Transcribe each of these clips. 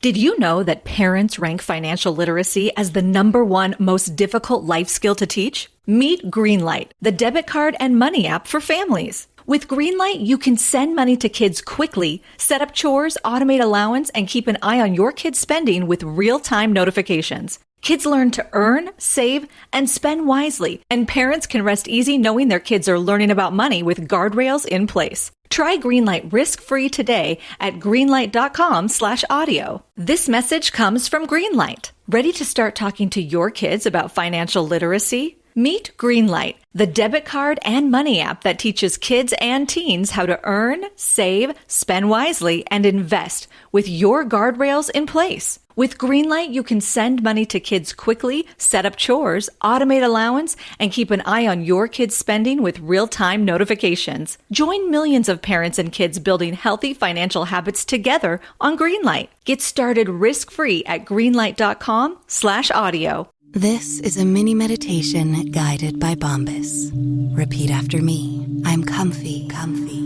Did you know that parents rank financial literacy as the #1 most difficult life skill to teach? Meet Greenlight, the debit card and money app for families. With Greenlight, you can send money to kids quickly, set up chores, automate allowance, and keep an eye on your kids' spending with real-time notifications. Kids learn to earn, save, and spend wisely, and parents can rest easy knowing their kids are learning about money with guardrails in place. Try Greenlight risk-free today at greenlight.com/audio. This message comes from Greenlight. Ready to start talking to your kids about financial literacy? Meet Greenlight, the debit card and money app that teaches kids and teens how to earn, save, spend wisely, and invest with your guardrails in place. With Greenlight, you can send money to kids quickly, set up chores, automate allowance, and keep an eye on your kids' spending with real-time notifications. Join millions of parents and kids building healthy financial habits together on Greenlight. Get started risk-free at greenlight.com/audio. This is a mini meditation guided by Bombas. Repeat after me. I'm comfy.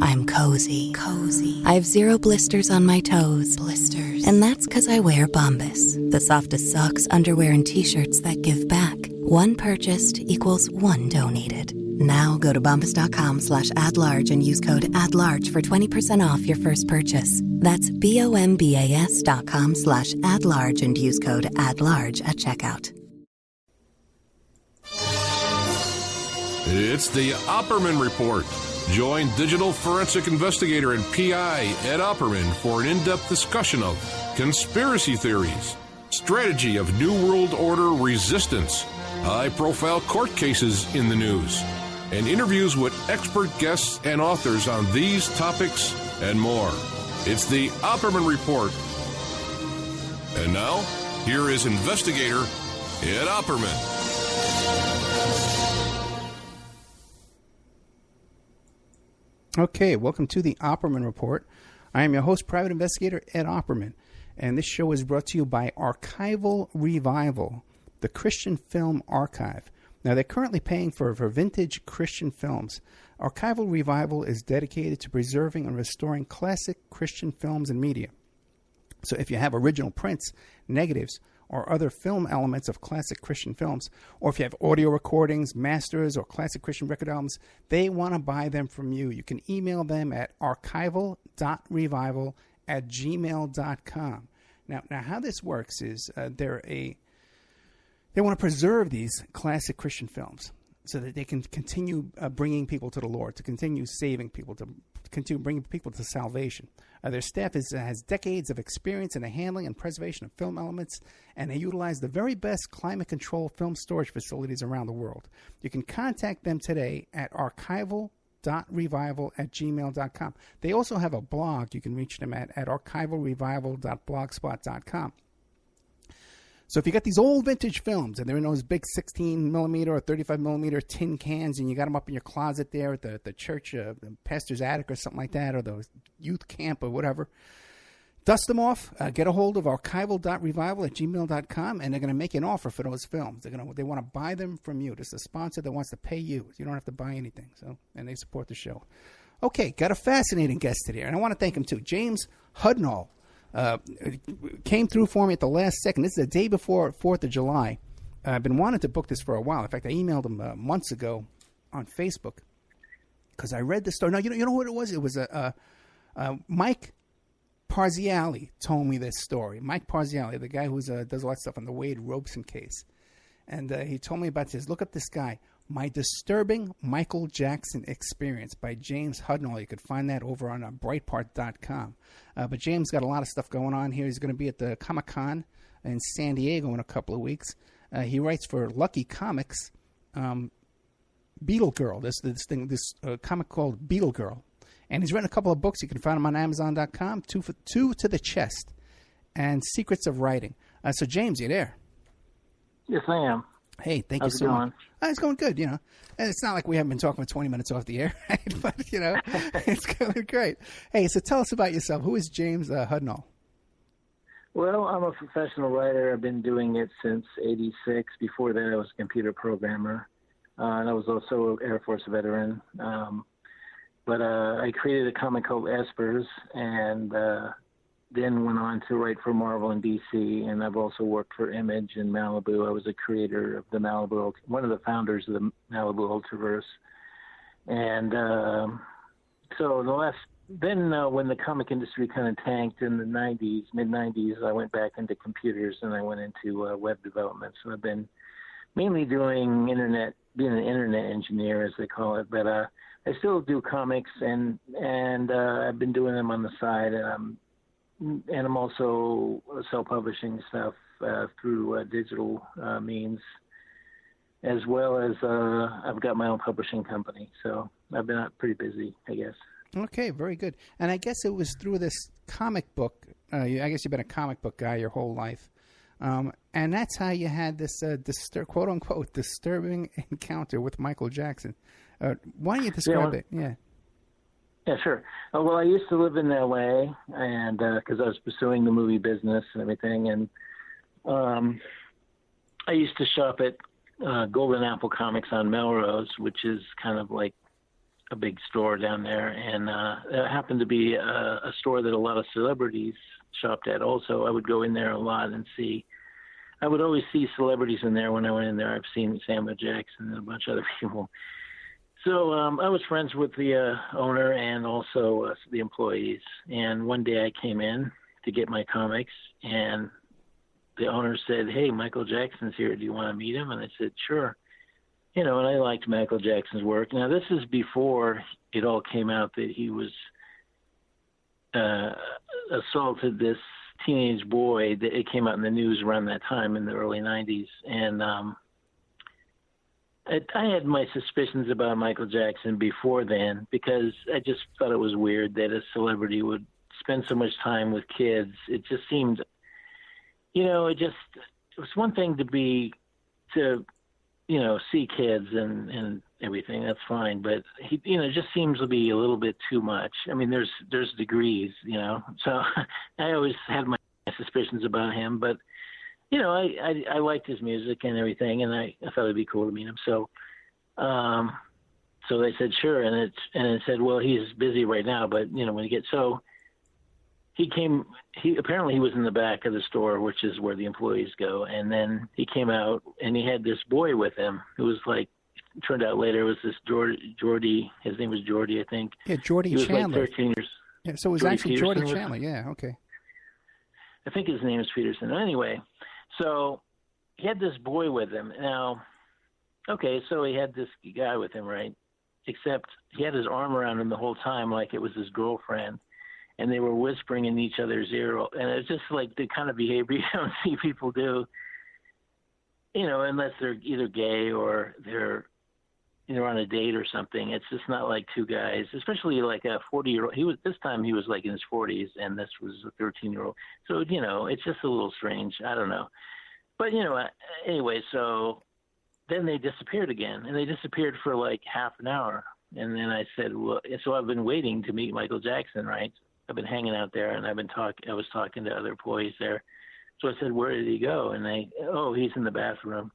I'm cozy. I have 0 blisters on my toes. And that's because I wear Bombas, the softest socks, underwear, and t-shirts that give back. One purchased equals one donated. Now go to bombas.com/add-large and use code add-large for 20% off your first purchase. That's bombas.com/add-large and use code add-large at checkout. It's the Opperman Report. Join digital forensic investigator and PI Ed Opperman for an in-depth discussion of conspiracy theories, strategy of New World Order resistance, high-profile court cases in the news, and interviews with expert guests and authors on these topics and more. It's the Opperman Report. And now, here is investigator Ed Opperman. Okay, welcome to the Opperman Report. I am your host, Private Investigator Ed Opperman, and this show is brought to you by Archival Revival, the Christian Film Archive. Now, they're currently paying for vintage Christian films. Archival Revival is dedicated to preserving and restoring classic Christian films and media. So if you have original prints, negatives, or other film elements of classic Christian films, or if you have audio recordings, masters, or classic Christian record albums, they want to buy them from you. You can email them at archival.revival@gmail.com. Now how this works is they want to preserve these classic Christian films so that they can continue bringing people to the Lord, to continue saving people, to continue bringing people to salvation. Their staff has decades of experience in the handling and preservation of film elements, and they utilize the very best climate-controlled film storage facilities around the world. You can contact them today at archival.revival@gmail.com. They also have a blog. You can reach them at archivalrevival.blogspot.com. So if you got these old vintage films and they're in those big 16 millimeter or 35 millimeter tin cans, and you got them up in your closet there at the church, the pastor's attic or something like that, or the youth camp or whatever, dust them off. Get a hold of archival.revival@gmail.com, and they're going to make you an offer for those films. They want to buy them from you. This is a sponsor that wants to pay you. You don't have to buy anything. And they support the show. Okay, got a fascinating guest today, and I want to thank him too. James Hudnall. Came through for me at the last second. This is the day before 4th of July. I've been wanting to book this for a while. In fact, I emailed him months ago on Facebook because I read the story. No, you know what it was? It was Mike Parziale told me this story. Mike Parziale, the guy who does a lot of stuff on the Wade Robeson case. And he told me about this. Look up this guy, My Disturbing Michael Jackson Experience by James Hudnall. You could find that over on Breitbart.com. But James got a lot of stuff going on here. He's going to be at the Comic-Con in San Diego in a couple of weeks. He writes for Lucky Comics, Beetle Girl, this comic called Beetle Girl. And he's written a couple of books. You can find them on Amazon.com, Two to the Chest and Secrets of Writing. So, James, you there? Yes, I am. Hey, thank you so much. It's going good, And it's not like we haven't been talking for 20 minutes off the air, right? But, it's going great. Hey, so tell us about yourself. Who is James Hudnall? Well, I'm a professional writer. I've been doing it since '86. Before that, I was a computer programmer. And I was also an Air Force veteran. But I created a comic called Espers, and then went on to write for Marvel and DC, and I've also worked for Image and Malibu. I was a creator of the Malibu, one of the founders of the Malibu Ultraverse. And so when the comic industry kind of tanked in the 90s, mid-90s, I went back into computers and I went into web development. So I've been mainly doing being an internet engineer, as they call it, but I still do comics, and I've been doing them on the side, and I'm also self-publishing stuff through digital means, as well as I've got my own publishing company. So I've been pretty busy, I guess. Okay, very good. And I guess it was through this comic book. I guess you've been a comic book guy your whole life. And that's how you had this quote-unquote disturbing encounter with Michael Jackson. Why don't you describe it? Yeah. Yeah, sure. Well, I used to live in L.A., and because I was pursuing the movie business and everything, and I used to shop at Golden Apple Comics on Melrose, which is kind of like a big store down there, and it happened to be a store that a lot of celebrities shopped at also. I would go in there a lot and see. I would always see celebrities in there when I went in there. I've seen Samuel Jackson and a bunch of other people. So I was friends with the owner and also the employees. And one day I came in to get my comics, and the owner said, "Hey, Michael Jackson's here. Do you want to meet him?" And I said, "Sure." And I liked Michael Jackson's work. Now, this is before it all came out that he was assaulted this teenage boy. It came out in the news around that time in the early 90s. And I had my suspicions about Michael Jackson before then, because I just thought it was weird that a celebrity would spend so much time with kids. It just seemed, it was one thing to see kids and everything. That's fine. But he, it just seems to be a little bit too much. I mean, there's degrees, so I always had my suspicions about him, but I liked his music and everything, and I thought it'd be cool to meet him. So, so they said, sure. And it said, well, he's busy right now, but when he apparently he was in the back of the store, which is where the employees go. And then he came out and he had this boy with him who was like, turned out later it was this Geordie. His name was Geordie, I think. Yeah, Geordie he was Chandler. Like 13 years. Yeah, so it was actually Geordie Chandler. Yeah, okay. I think his name is Peterson. Anyway, so he had this boy with him. Now, okay, so he had this guy with him, right? Except he had his arm around him the whole time like it was his girlfriend. And they were whispering in each other's ear. And it's just like the kind of behavior you don't see people do, unless they're either gay or they're on a date or something. It's just not like two guys, especially like a 40-year-old. This time he was like in his 40s, and this was a 13-year-old. So, it's just a little strange. I don't know. But, anyway, so then they disappeared again, and they disappeared for like half an hour. And then I said, well, so I've been waiting to meet Michael Jackson, right? I've been hanging out there, and I was talking to other employees there. So I said, where did he go? And he's in the bathroom.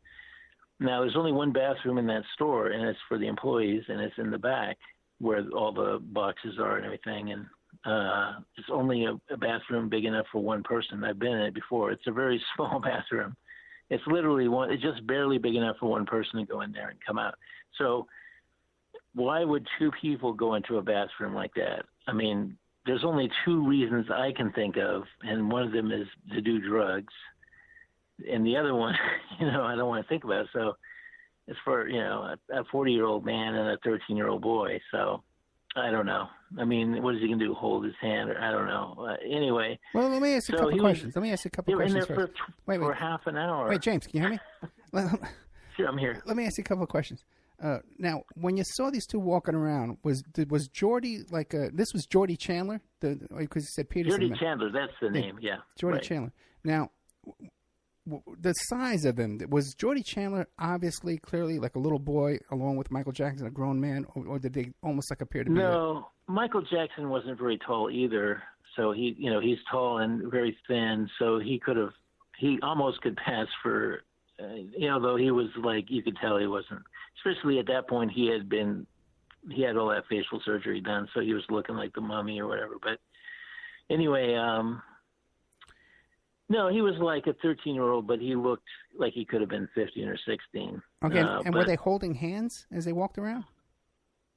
Now, there's only one bathroom in that store, and it's for the employees, and it's in the back where all the boxes are and everything. And it's only a bathroom big enough for one person. I've been in it before. It's a very small bathroom. It's literally it's just barely big enough for one person to go in there and come out. So why would two people go into a bathroom like that? I mean, there's only two reasons I can think of, and one of them is to do drugs, and the other one, I don't want to think about it. So it's for, a 40-year-old man and a 13-year-old boy. So I don't know. I mean, what is he going to do? Hold his hand? Or I don't know. Anyway. Well, let me ask you a couple questions. For half an hour. Wait, James, can you hear me? Sure, I'm here. Let me ask you a couple of questions. Now, when you saw these two walking around, was Geordie this was Geordie Chandler? Because you said Peterson. Geordie Chandler, that's the name, yeah. Geordie right. Chandler. Now, the size of him, was Geordie Chandler obviously, clearly, like a little boy along with Michael Jackson, a grown man, or did they almost like appear to be? No, Michael Jackson wasn't very tall either. So he's tall and very thin, so he almost could pass for, though he was like, you could tell he wasn't. Especially at that point, he had all that facial surgery done, so he was looking like the mummy or whatever. But anyway, No, he was like a 13-year-old, but he looked like he could have been 15 or 16. Okay, and were they holding hands as they walked around?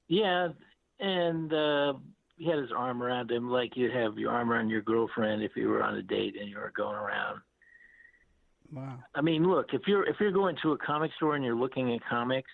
Yeah, and he had his arm around him like you'd have your arm around your girlfriend if you were on a date and you were going around. Wow. I mean, look, if you're going to a comic store and you're looking at comics,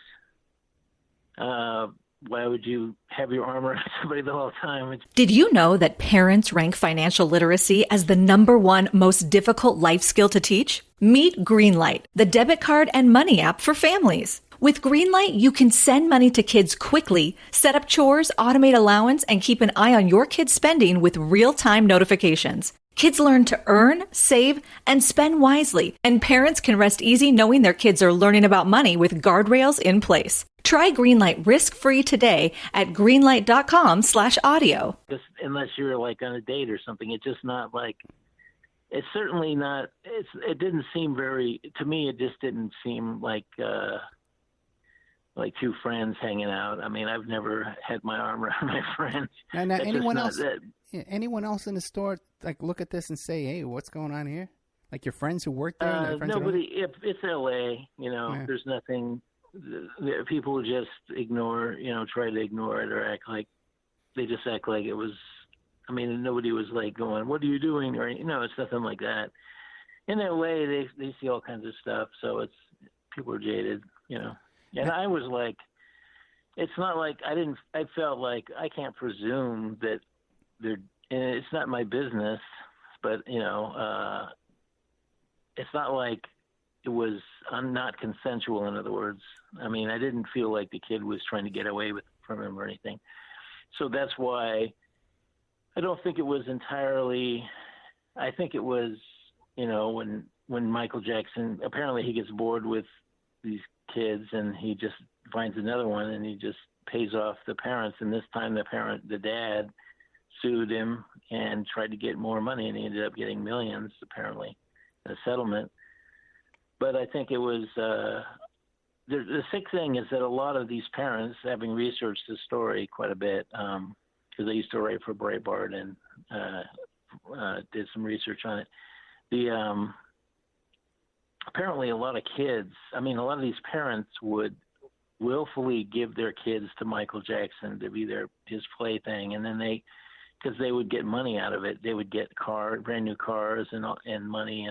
why would you have your arm around somebody the whole time? Did you know that parents rank financial literacy as the #1 most difficult life skill to teach? Meet Greenlight, the debit card and money app for families. With Greenlight, you can send money to kids quickly, set up chores, automate allowance, and keep an eye on your kids' spending with real-time notifications. Kids learn to earn, save, and spend wisely, and parents can rest easy knowing their kids are learning about money with guardrails in place. Try Greenlight risk-free today at greenlight.com/audio. Just unless you're like on a date or something, it's just not like, it's certainly not, it didn't seem very, to me, it just didn't seem like two friends hanging out. I mean, I've never had my arm around my friend. Now anyone else in the store, like, look at this and say, hey, what's going on here? Like your friends who work there? Nobody, it's L.A., There's nothing, people just ignore, try to ignore it or act like it was, I mean, nobody was like going, what are you doing? Or, it's nothing like that. In L.A., they see all kinds of stuff, so people are jaded, And I was like, it's not like I felt like I can't presume that and it's not my business, but, it's not like it was not consensual, in other words. I mean, I didn't feel like the kid was trying to get away from him or anything. So that's why I don't think it was entirely, I think it was, when Michael Jackson, apparently he gets bored with these kids and he just finds another one and he just pays off the parents. And this time the dad sued him and tried to get more money, and he ended up getting millions, apparently, in a settlement. But I think it was, the sick thing is that a lot of these parents, having researched the story quite a bit, because I used to write for Breitbart and did some research on it, apparently a lot of these parents would willfully give their kids to Michael Jackson to be his plaything, and then because they would get money out of it, they would get brand new cars and money,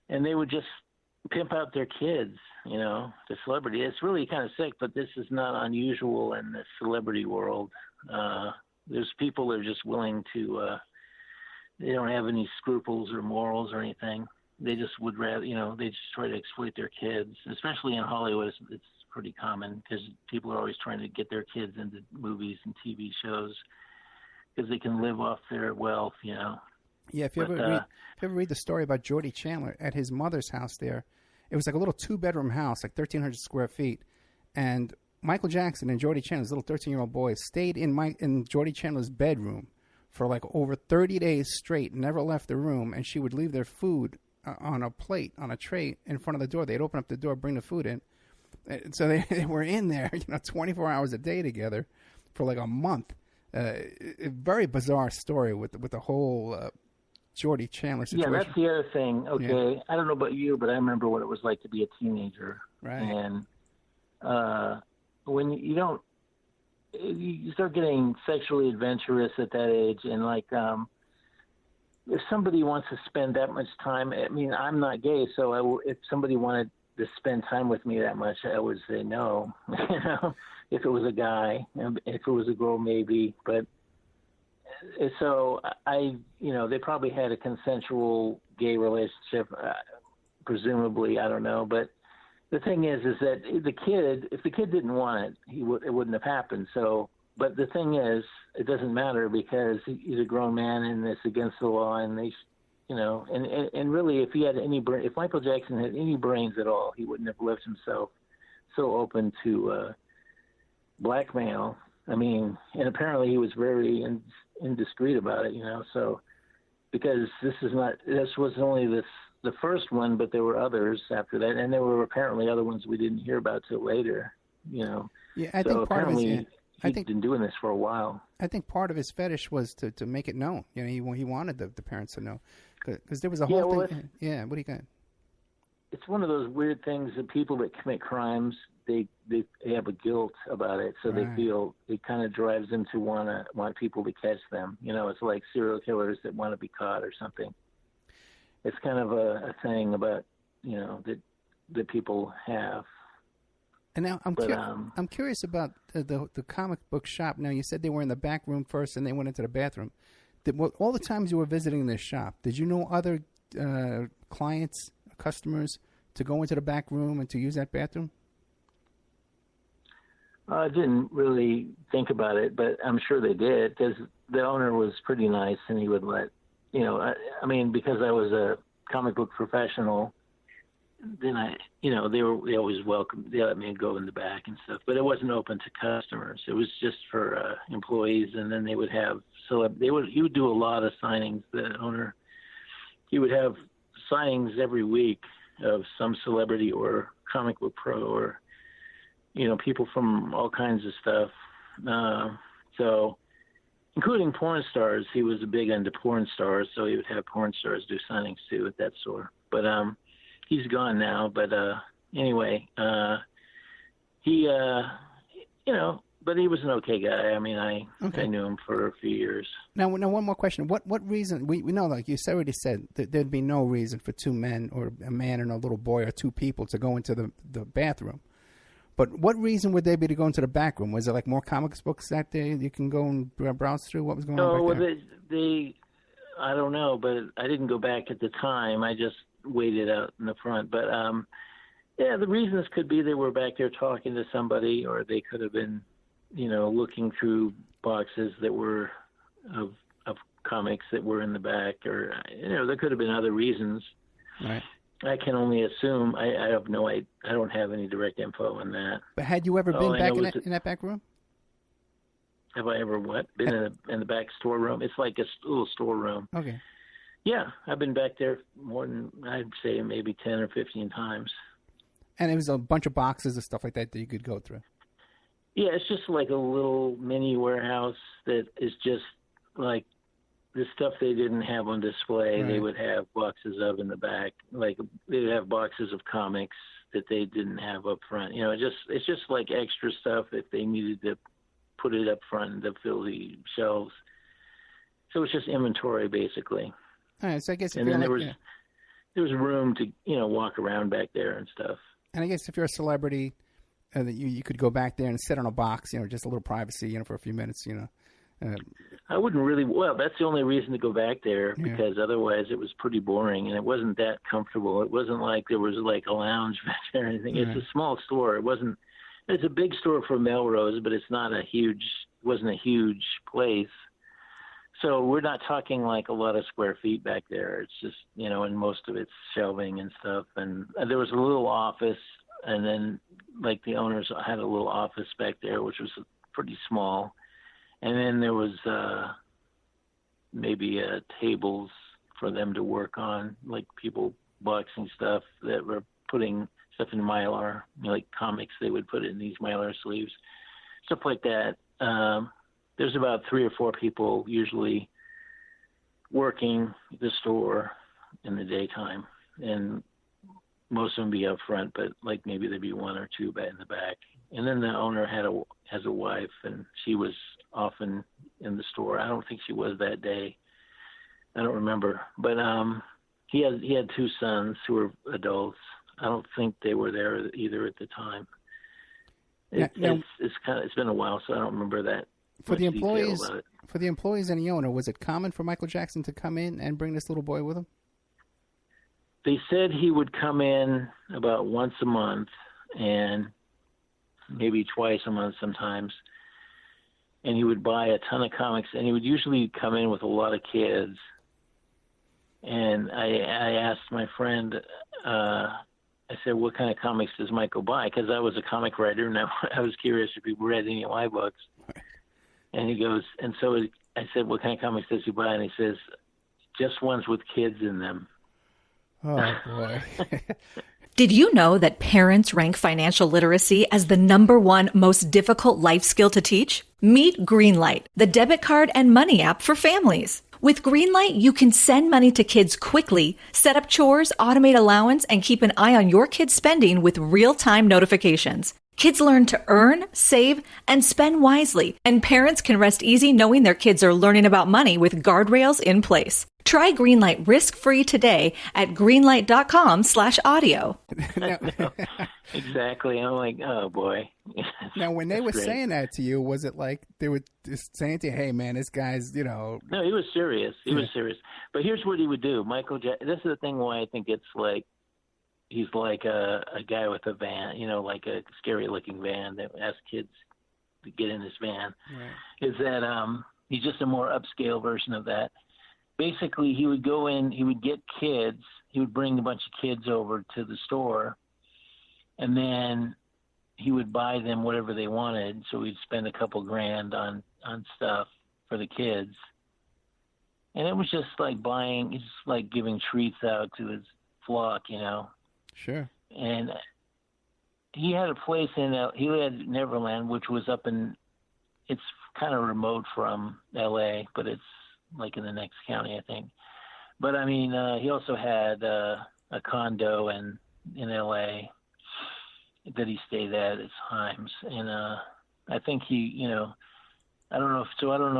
and they would just pimp out their kids, to celebrity. It's really kind of sick, but this is not unusual in the celebrity world. There's people that are just willing to, they don't have any scruples or morals or anything. They just would rather, they just try to exploit their kids, especially in Hollywood. It's pretty common because people are always trying to get their kids into movies and TV shows because they can live off their wealth, Yeah, if you ever read the story about Geordie Chandler at his mother's house there, it was like a little 2-bedroom house, like 1,300 square feet, and Michael Jackson and Geordie Chandler's little 13-year-old boy stayed in Geordie Chandler's bedroom for like over 30 days straight, never left the room, and she would leave their food on a tray in front of the door. They'd open up the door, bring the food in. So they were in there, 24 hours a day together for like a month. A very bizarre story with the whole Geordie Chandler situation. Yeah, that's the other thing. Okay, yeah. I don't know about you, but I remember what it was like to be a teenager. Right. And when you start getting sexually adventurous at that age, and like if somebody wants to spend that much time, I mean, I'm not gay, so if somebody wanted to spend time with me that much, I would say no. If it was a guy, if it was a girl, maybe. But so they probably had a consensual gay relationship, presumably. I don't know. But the thing is that if the kid didn't want it, it wouldn't have happened. So, but the thing is, it doesn't matter because he's a grown man and it's against the law, and they. And really, if Michael Jackson had any brains at all, he wouldn't have left himself so open to blackmail. I mean, and apparently he was very indiscreet about it, So because this was only the first one, but there were others after that, and there were apparently other ones we didn't hear about till later, Yeah, I think part of it. He's been doing this for a while. I think part of his fetish was to make it known. He wanted the parents to know. Because there was a whole thing. Yeah, what do you got? It's one of those weird things that people that commit crimes, they have a guilt about it, so they feel it kind of drives them to want people to catch them. It's like serial killers that want to be caught or something. It's kind of a thing about that people have. And now I'm curious about the comic book shop. Now you said they were in the back room first, and they went into the bathroom. All the times you were visiting this shop, did you know other clients, customers, to go into the back room and to use that bathroom? I didn't really think about it, but I'm sure they did, because the owner was pretty nice, and he would let, because I was a comic book professional, then they always welcome. They let me go in the back and stuff, but it wasn't open to customers. It was just for employees, and then they would have he would do a lot of signings. The owner, he would have signings every week of some celebrity or comic book pro or people from all kinds of stuff. So including porn stars. He was big into porn stars, so he would have porn stars do signings too at that store. But he's gone now. But anyway, he but he was an okay guy. I mean, I knew him for a few years. Now, one more question. What reason? We know, like you already said, that there'd be no reason for two men or a man and a little boy or two people to go into the bathroom. But what reason would there be to go into the back room? Was it like more comics books that day you can go and browse through? What was going on back there? They I don't know, but I didn't go back at the time. I just waited out in the front. But the reasons could be they were back there talking to somebody, or they could have been looking through boxes that were of comics that were in the back, or there could have been other reasons. Right. I can only assume. I have no idea. I don't have any direct info on that. But had you ever been back in that back room? Have I ever been in the back storeroom? It's like a little storeroom. Okay. Yeah, I've been back there more than, I'd say, maybe 10 or 15 times. And it was a bunch of boxes and stuff like that you could go through. Yeah, it's just like a little mini warehouse that is just like the stuff they didn't have on display. Right. They would have boxes of in the back. Like they would have boxes of comics that they didn't have up front. It's just like extra stuff if they needed to put it up front to fill the shelves. So it's just inventory basically. All right, so I guess there was room to walk around back there and stuff. And I guess if you're a celebrity, that you could go back there and sit on a box, just a little privacy, for a few minutes, I wouldn't really. Well, that's the only reason to go back there, because otherwise it was pretty boring and it wasn't that comfortable. It wasn't like there was like a lounge back there or anything. Right. It's a small store. It wasn't. It's a big store for Melrose, but it's not wasn't a huge place. So we're not talking like a lot of square feet back there. It's just, and most of it's shelving and stuff. And there was a little office, and then like the owners had a little office back there, which was pretty small. And then there was maybe tables for them to work on, like people boxing stuff that were putting stuff in Mylar, like comics they would put it in these Mylar sleeves, stuff like that. There's about 3 or 4 people usually working the store in the daytime, and most of them be up front, but like maybe there'd be 1 or 2 in the back. And then the owner has a wife, and she was often in the store. I don't think she was that day. I don't remember, but he had 2 sons who were adults. I don't think they were there either at the time. It's been a while, so I don't remember that. For the employees and the owner, was it common for Michael Jackson to come in and bring this little boy with him? They said he would come in about once a month and maybe twice a month sometimes, and he would buy a ton of comics, and he would usually come in with a lot of kids. And I asked my friend, I said, what kind of comics does Michael buy? Because I was a comic writer, and I was curious if he read any of my books. And he goes, and so I said, what kind of comics does he buy? And he says, just ones with kids in them. Oh, boy. Did you know that parents rank financial literacy as the #1 most difficult life skill to teach? Meet Greenlight, the debit card and money app for families. With Greenlight, you can send money to kids quickly, set up chores, automate allowance, and keep an eye on your kids' spending with real-time notifications. Kids learn to earn, save, and spend wisely, and parents can rest easy knowing their kids are learning about money with guardrails in place. Try Greenlight risk-free today at greenlight.com/audio. Exactly. I'm like, oh boy. Now, when they were great. saying that to you, was it like they were just saying to you, hey, man, this guy's, No, he was serious. He was serious. But here's what he would do. This is the thing why I think it's like, he's like a guy with a van, like a scary-looking van that asks kids to get in his van. Right. Is that he's just a more upscale version of that. Basically, he would go in, he would get kids, he would bring a bunch of kids over to the store, and then he would buy them whatever they wanted. So we'd spend a couple grand on stuff for the kids. And it was just like it's like giving treats out to his flock, Sure. And he had a place he had Neverland, which was it's kind of remote from LA, but it's like in the next county, I think. But I mean, he also had a condo in LA that he stayed at times. And I think he, I don't know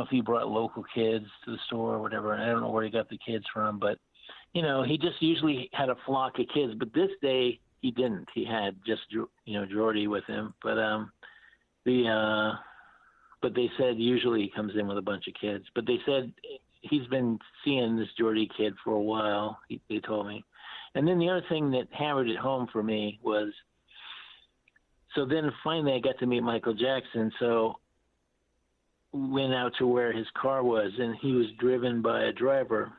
if he brought local kids to the store or whatever. And I don't know where he got the kids from, but he just usually had a flock of kids, but this day he didn't. He had just, Jordy with him. But but they said usually he comes in with a bunch of kids. But they said he's been seeing this Jordy kid for a while, they told me. And then the other thing that hammered it home for me was, so then finally I got to meet Michael Jackson. So went out to where his car was, and he was driven by a driver.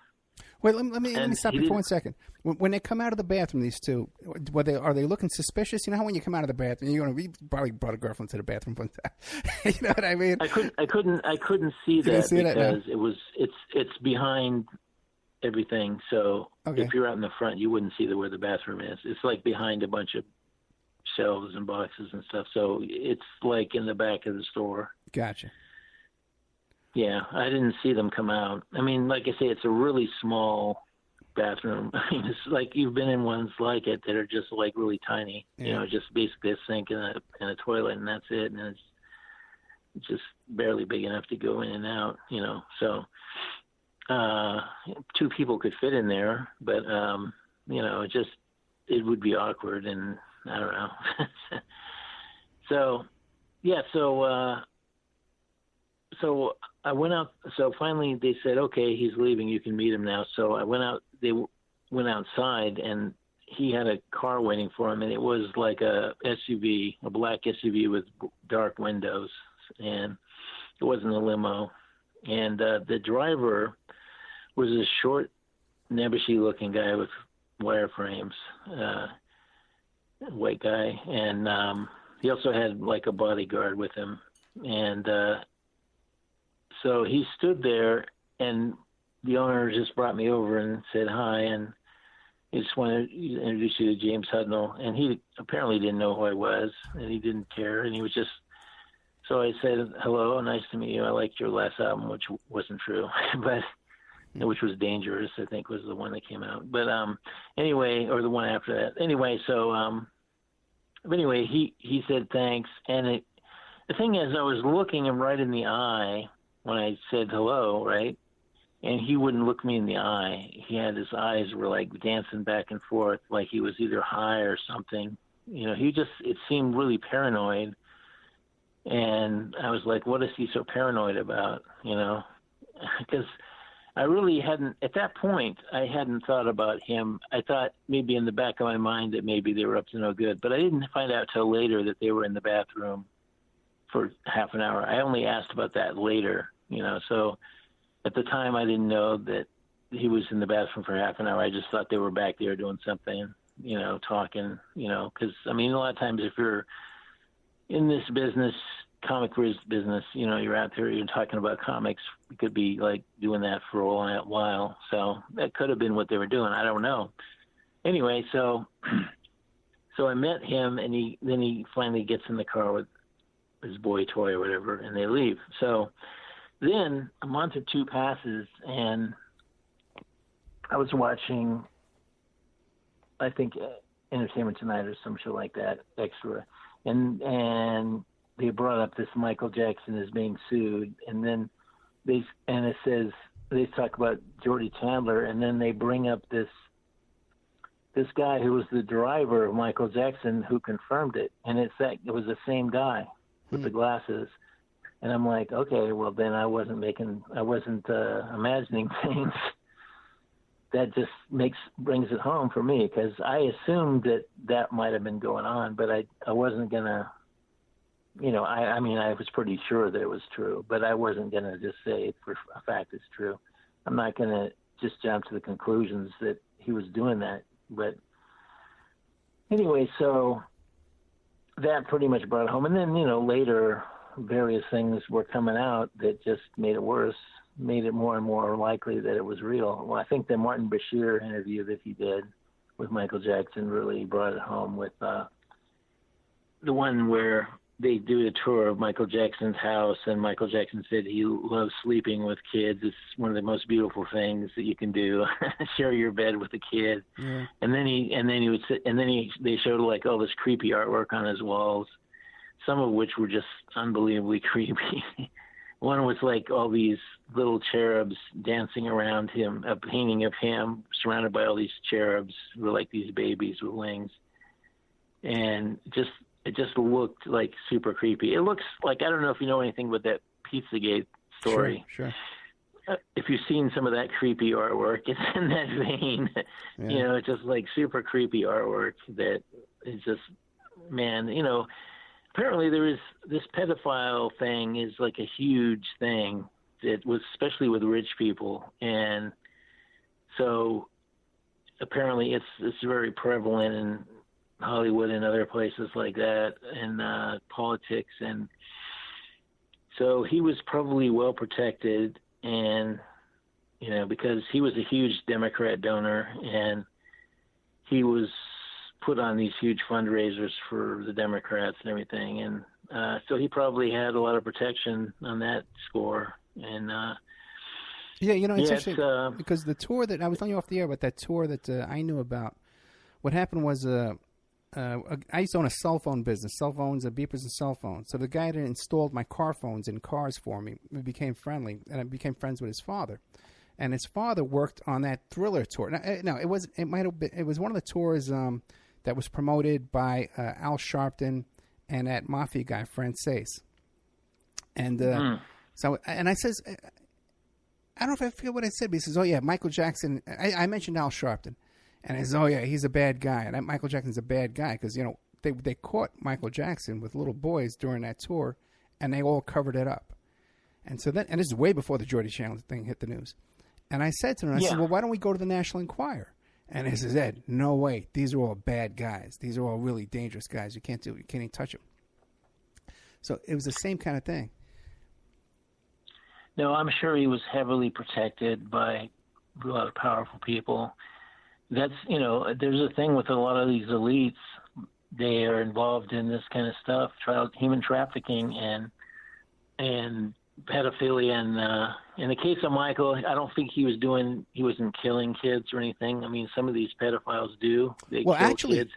Wait, let me stop you for 1 second. When they come out of the bathroom, these two, are they looking suspicious? You know how when you come out of the bathroom, you probably brought a girlfriend to the bathroom one time. You know what I mean? I couldn't see that because it's behind everything. So if you're out in the front, you wouldn't see where the bathroom is. It's like behind a bunch of shelves and boxes and stuff. So it's like in the back of the store. Gotcha. Yeah, I didn't see them come out. I mean, like I say, it's a really small bathroom. I mean, it's like you've been in ones like it that are just like really tiny. Yeah. Just basically a sink and a toilet, and that's it. And it's just barely big enough to go in and out. So two people could fit in there, but it would be awkward, and I don't know. So I went out. So finally they said, okay, he's leaving. You can meet him now. So I went out. They went outside, and he had a car waiting for him, and it was like a SUV, a black SUV with dark windows, and it wasn't a limo. And the driver was a short, nebbishy-looking guy with wireframes, white guy, and he also had like a bodyguard with him, and so he stood there, and the owner just brought me over and said hi, and he just wanted to introduce you to James Hudnall. And he apparently didn't know who I was, and he didn't care, and he was just, so I said, hello, nice to meet you. I liked your last album, which wasn't true, but which was Dangerous, I think was the one that came out. But anyway, or the one after that. Anyway, so, but anyway, he said thanks, and the thing is, I was looking him right in the eye when I said hello, right? And he wouldn't look me in the eye. He had his eyes were like dancing back and forth, like he was either high or something. It seemed really paranoid. And I was like, what is he so paranoid about? Because I really hadn't, at that point, I hadn't thought about him. I thought maybe in the back of my mind that maybe they were up to no good, but I didn't find out till later that they were in the bathroom for half an hour. I only asked about that later, so at the time I didn't know that he was in the bathroom for half an hour. I just thought they were back there doing something, talking, because I mean, a lot of times if you're in this business, comic business, you're out there, you're talking about comics, you could be like doing that for a while. So that could have been what they were doing. I don't know. Anyway, so I met him, and he finally gets in the car with his boy toy or whatever, and they leave. So then a month or two passes, and I was watching, I think, Entertainment Tonight or some show like that, extra, and they brought up this Michael Jackson is being sued, and then it says they talk about Jordy Chandler, and then they bring up this guy who was the driver of Michael Jackson who confirmed it, and it was the same guy with the glasses. And I'm like, okay, well then I wasn't imagining things. That just brings it home for me, because I assumed that might have been going on, but I wasn't gonna, I mean I was pretty sure that it was true, but I wasn't gonna just say for a fact it's true. I'm not gonna just jump to the conclusions that he was doing that. But anyway, so that pretty much brought it home. And then, later various things were coming out that just made it worse, made it more and more likely that it was real. Well, I think the Martin Bashir interview that he did with Michael Jackson really brought it home, with the one where they do a tour of Michael Jackson's house, and Michael Jackson said he loves sleeping with kids. It's one of the most beautiful things that you can do. Share your bed with a kid. Yeah. And then they showed like all this creepy artwork on his walls, some of which were just unbelievably creepy. One was like all these little cherubs dancing around him, a painting of him surrounded by all these cherubs who were like these babies with wings. And it just looked like super creepy. It looks like, I don't know if you know anything about that Pizzagate story. Sure. If you've seen some of that creepy artwork, it's in that vein. Yeah. It's just like super creepy artwork that is just, man, apparently there is this pedophile thing is like a huge thing that was, especially with rich people. And so apparently it's very prevalent in Hollywood and other places like that, and politics. And so he was probably well protected, and because he was a huge Democrat donor, and he was put on these huge fundraisers for the Democrats and everything, and so he probably had a lot of protection on that score. And it's interesting because the tour that I was telling you off the air about, that tour that I knew about, what happened was I used to own a cell phone business, cell phones, beepers and cell phones. So the guy that installed my car phones in cars for me, we became friendly, and I became friends with his father. And his father worked on that Thriller tour. No, it was one of the tours that was promoted by Al Sharpton and that mafia guy, Frances. And so I says, I don't know if I forget what I said, but he says, oh yeah, Michael Jackson. I mentioned Al Sharpton. And I said, oh, yeah, he's a bad guy. And Michael Jackson's a bad guy because, they caught Michael Jackson with little boys during that tour, and they all covered it up. And so then, and this is way before the Jordy Chandler thing hit the news. And I said to him, I said, well, why don't we go to the National Enquirer? And he says, Ed, no way. These are all bad guys. These are all really dangerous guys. You can't even touch them. So it was the same kind of thing. No, I'm sure he was heavily protected by a lot of powerful people. That's, there's a thing with a lot of these elites. They are involved in this kind of stuff, human trafficking and pedophilia. And in the case of Michael, I don't think he wasn't killing kids or anything. I mean, some of these pedophiles do. They kill kids.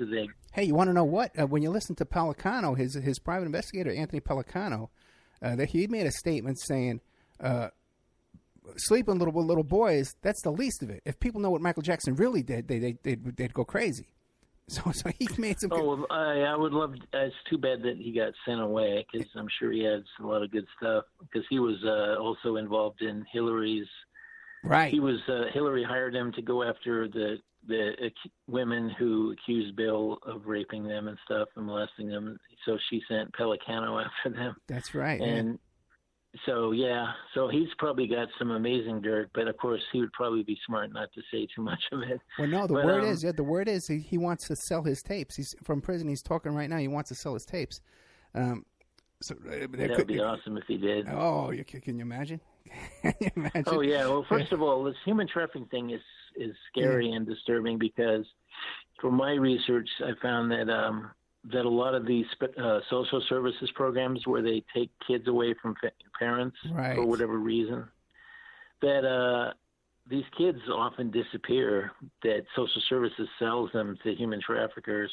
Hey, you want to know what? When you listen to Pellicano, his private investigator, Anthony Pellicano, that he made a statement saying, sleeping with little boys, that's the least of it. If people know what Michael Jackson really did, they'd go crazy. So he made some. I would love. It's too bad that he got sent away, because I'm sure he had a lot of good stuff. Because he was also involved in Hillary's. Right. He was Hillary hired him to go after the women who accused Bill of raping them and stuff and molesting them. So she sent Pellicano after them. That's right. And. So he's probably got some amazing dirt, but of course he would probably be smart not to say too much of it. Well, no, the word is he wants to sell his tapes. He's from prison. He's talking right now. He wants to sell his tapes. That would be awesome if he did. Oh, can you imagine? Can you imagine? Oh yeah. Well, first of all, this human trafficking thing is scary and disturbing, because from my research, I found that a lot of these social services programs where they take kids away from parents right. for whatever reason, that these kids often disappear, that social services sells them to human traffickers.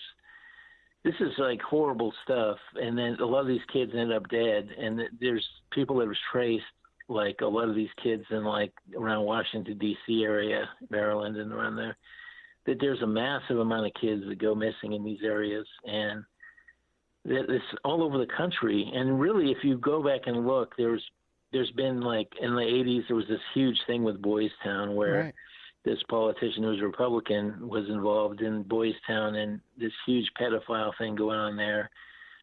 This is like horrible stuff. And then a lot of these kids end up dead. And there's people that have traced like a lot of these kids in like around Washington, D.C. area, Maryland and around there, that there's a massive amount of kids that go missing in these areas. And it's all over the country. And really, if you go back and look, there's been like in the 80s, there was this huge thing with Boys Town where right. this politician who was a Republican was involved in Boys Town and this huge pedophile thing going on there.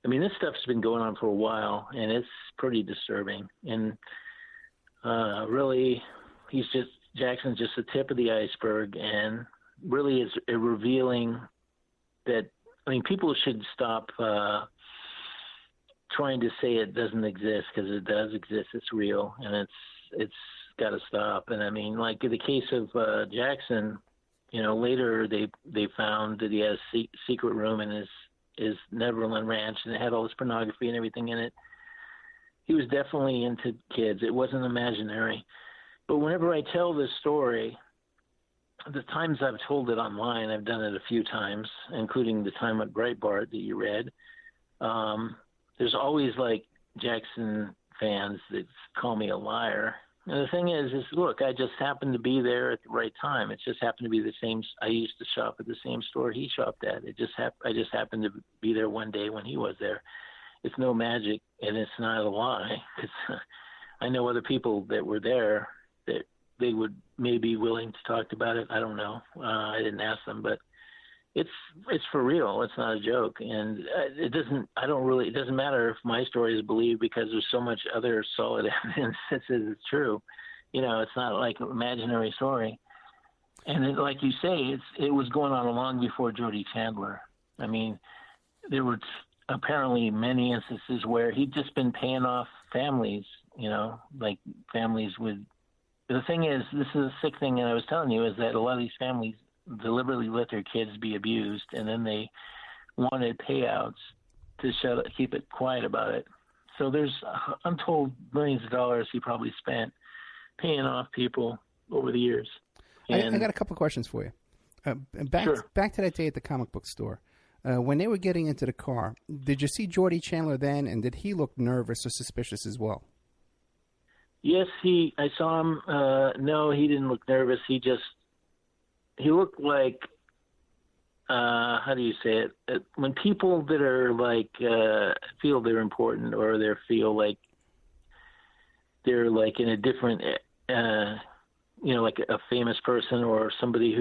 I mean, this stuff's been going on for a while, and it's pretty disturbing. And really, Jackson's just the tip of the iceberg, and really is revealing that, I mean, people should stop trying to say it doesn't exist, because it does exist. It's real, and it's got to stop. And I mean, like in the case of Jackson, you know, later they found that he had a secret room in his Neverland Ranch, and it had all this pornography and everything in it. He was definitely into kids. It wasn't imaginary. But whenever I tell this story, the times I've told it online, I've done it a few times, including the time at Breitbart that you read. There's always like Jackson fans that call me a liar. And the thing is look, I just happened to be there at the right time. It just happened to be the same. I used to shop at the same store he shopped at. I just happened to be there one day when he was there. It's no magic, and it's not a lie. I know other people that were there that they would maybe be willing to talk about it. I don't know. I didn't ask them, but it's for real. It's not a joke, and it doesn't matter if my story is believed, because there's so much other solid evidence that says it's true. You know, it's not like an imaginary story. And like you say, it was going on long before Jody Chandler. I mean, there were apparently many instances where he'd just been paying off families, you know, like families would. The thing is, this is a sick thing, and I was telling you, is that a lot of these families deliberately let their kids be abused, and then they wanted payouts to keep it quiet about it. So there's untold millions of dollars he probably spent paying off people over the years. I got a couple of questions for you. Back to that day at the comic book store. When they were getting into the car, did you see Jody Chandler then, and did he look nervous or suspicious as well? Yes, I saw him. No, he didn't look nervous. He looked like, how do you say it? When people that are like, feel they're important, or they feel like they're like in a different, you know, like a famous person or somebody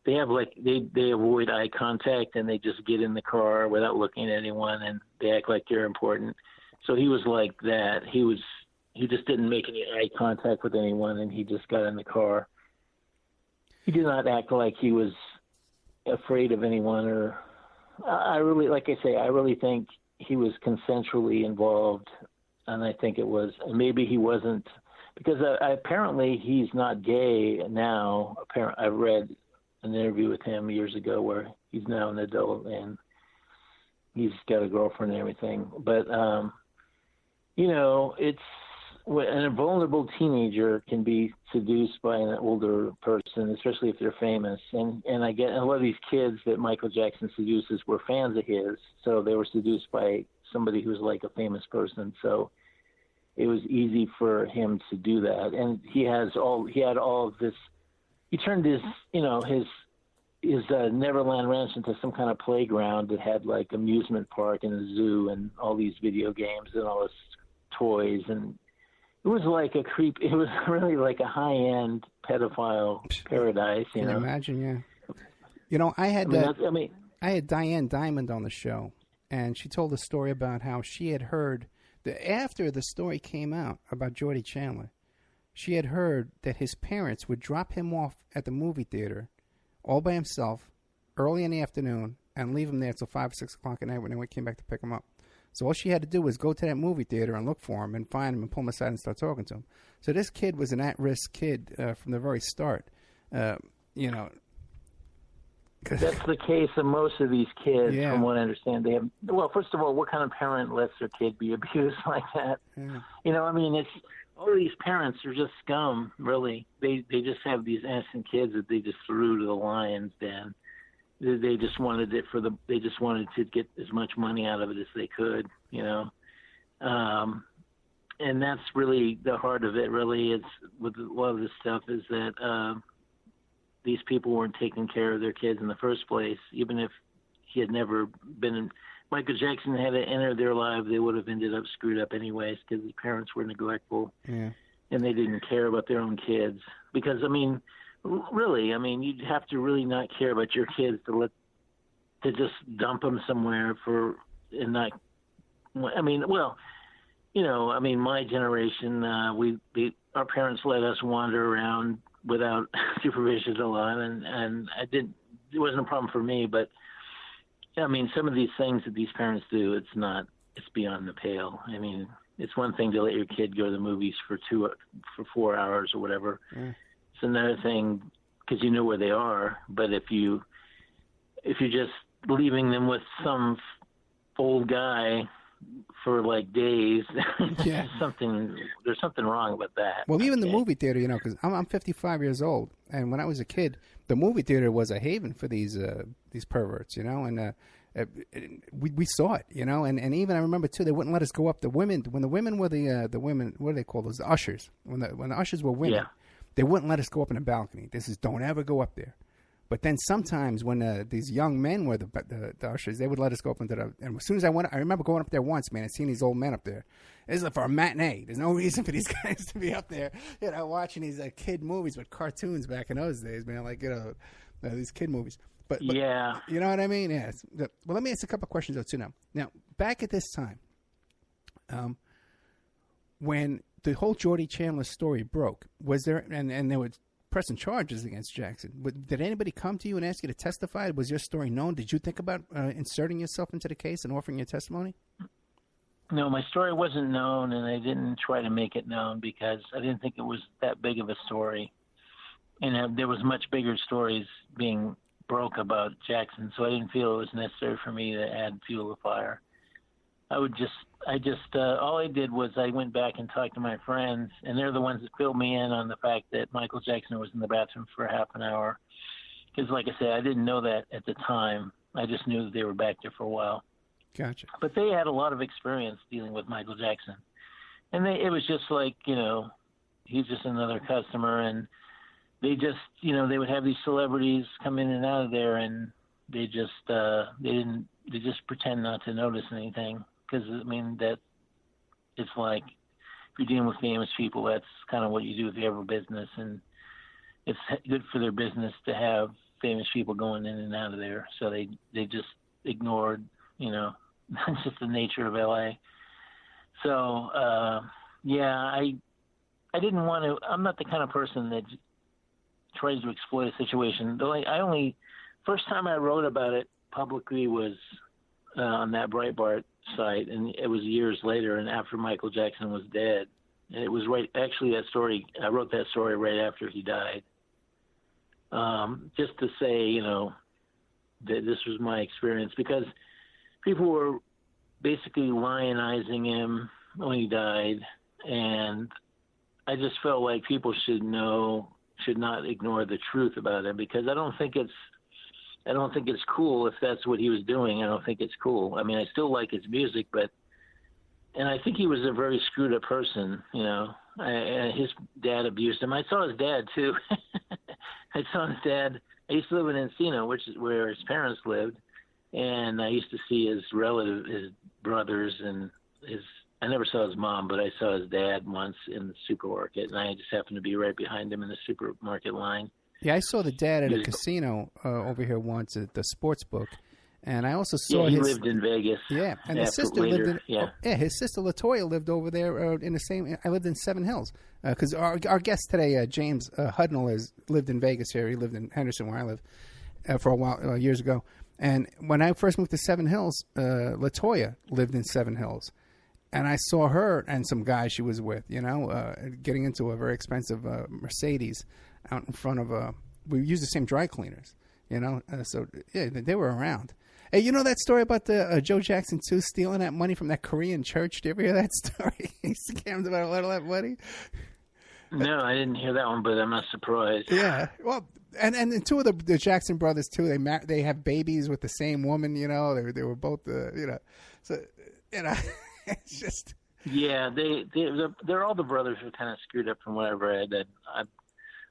they have like, they avoid eye contact, and they just get in the car without looking at anyone, and they act like they're important. So he was like that. He just didn't make any eye contact with anyone, and he just got in the car. He did not act like he was afraid of anyone, or I really think he was consensually involved, and I think it was, maybe he wasn't, because apparently he's not gay now. I read an interview with him years ago where he's now an adult and he's got a girlfriend and everything. But, you know, a vulnerable teenager can be seduced by an older person, especially if they're famous. And I get a lot of these kids that Michael Jackson seduces were fans of his, so they were seduced by somebody who's like a famous person. So it was easy for him to do that. And he had all of this. He turned his Neverland Ranch into some kind of playground that had like amusement park and a zoo and all these video games and all this toys, and it was like it was really like a high-end pedophile paradise, you know. Imagine, yeah. You know, I had Diane Diamond on the show, and she told a story about how she had heard that after the story came out about Jody Chandler, she had heard that his parents would drop him off at the movie theater all by himself early in the afternoon and leave him there till 5 or 6 o'clock at night when they came back to pick him up. So all she had to do was go to that movie theater and look for him and find him and pull him aside and start talking to him. So this kid was an at-risk kid from the very start. You know, That's the case of most of these kids, Yeah. from what I understand. They have, well, first of all, what kind of parent lets their kid be abused like that? Yeah. You know, I mean, it's all these parents are just scum, really. They just have these innocent kids that they just threw to the lions den. They just wanted it they just wanted to get as much money out of it as they could, you know. And that's really the heart of it, really. It's with a lot of this stuff is that these people weren't taking care of their kids in the first place. Even if he had never been Michael Jackson had entered their lives, they would have ended up screwed up anyways because his parents were neglectful. Yeah. And they didn't care about their own kids. Because, I mean, really, I mean, you'd have to really not care about your kids to just dump them somewhere and not, I mean, well, you know, I mean, my generation, our parents let us wander around without supervision a lot, and it wasn't a problem for me, but I mean, some of these things that these parents do, it's beyond the pale. I mean, it's one thing to let your kid go to the movies for 4 hours or whatever. Mm. It's another thing because you know where they are, but if you're just leaving them with some old guy for like days, Yeah. there's something wrong with that. Well, even the movie theater, you know, because I'm 55 years old, and when I was a kid, the movie theater was a haven for these perverts, you know, and we saw it, you know, and even I remember too, they wouldn't let us go up. When the women were the women, what do they call those? The ushers. When the ushers were women, Yeah. they wouldn't let us go up in the balcony. This is don't ever go up there. But then sometimes when these young men were the ushers, they would let us go up into the. And as soon as I remember going up there once, man, and seeing these old men up there. This is for a matinee. There's no reason for these guys to be up there, you know, watching these kid movies with cartoons back in those days, man. Like, you know, these kid movies. But yeah, you know what I mean? Yeah. Well, let me ask a couple of questions though too. Now, back at this time, when the whole Geordie Chandler story broke, was there and there were pressing charges against Jackson? Did anybody come to you and ask you to testify? Was your story known? Did you think about inserting yourself into the case and offering your testimony? No, my story wasn't known, and I didn't try to make it known because I didn't think it was that big of a story. And there was much bigger stories being broke about Jackson, so I didn't feel it was necessary for me to add fuel to the fire. All I did was I went back and talked to my friends, and they're the ones that filled me in on the fact that Michael Jackson was in the bathroom for half an hour. Because, like I said, I didn't know that at the time. I just knew that they were back there for a while. Gotcha. But they had a lot of experience dealing with Michael Jackson. And it was just like, you know, he's just another customer. And they just, you know, they would have these celebrities come in and out of there, and they just pretend not to notice anything. Because, I mean, that it's like if you're dealing with famous people, that's kind of what you do with every business. And it's good for their business to have famous people going in and out of there. So they just ignored, you know, that's just the nature of LA. So, yeah, I didn't want to, I'm not the kind of person that tries to exploit a situation. First time I wrote about it publicly was on that Breitbart site, and it was years later and after Michael Jackson was dead. And it was I wrote that story right after he died. Just to say, you know, that this was my experience, because people were basically lionizing him when he died, and I just felt like people should not ignore the truth about him, because I don't think it's cool if that's what he was doing. I don't think it's cool. I mean, I still like his music, and I think he was a very screwed up person, you know. His dad abused him. I saw his dad too. I saw his dad. I used to live in Encino, which is where his parents lived, and I used to see his brothers, and I never saw his mom, but I saw his dad once in the supermarket, and I just happened to be right behind him in the supermarket line. Yeah, I saw the dad at a casino over here once at the sports book, and I also saw he lived in Vegas. Yeah, and his sister lived in. His sister Latoya lived over there in the same. I lived in Seven Hills because our guest today, James Hudnall, has lived in Vegas here. He lived in Henderson, where I live, for a while years ago. And when I first moved to Seven Hills, Latoya lived in Seven Hills. And I saw her and some guy she was with, you know, getting into a very expensive Mercedes out in front of we used the same dry cleaners. So yeah, they were around. Hey, you know that story about the Joe Jackson too stealing that money from that Korean church? Did you ever hear that story? He scammed about a lot of that money. No, I didn't hear that one, but I'm not surprised. Yeah, well, and two of the Jackson brothers too. They have babies with the same woman. They were both so it's just. Yeah, they're all the brothers who kind of screwed up from what I've read.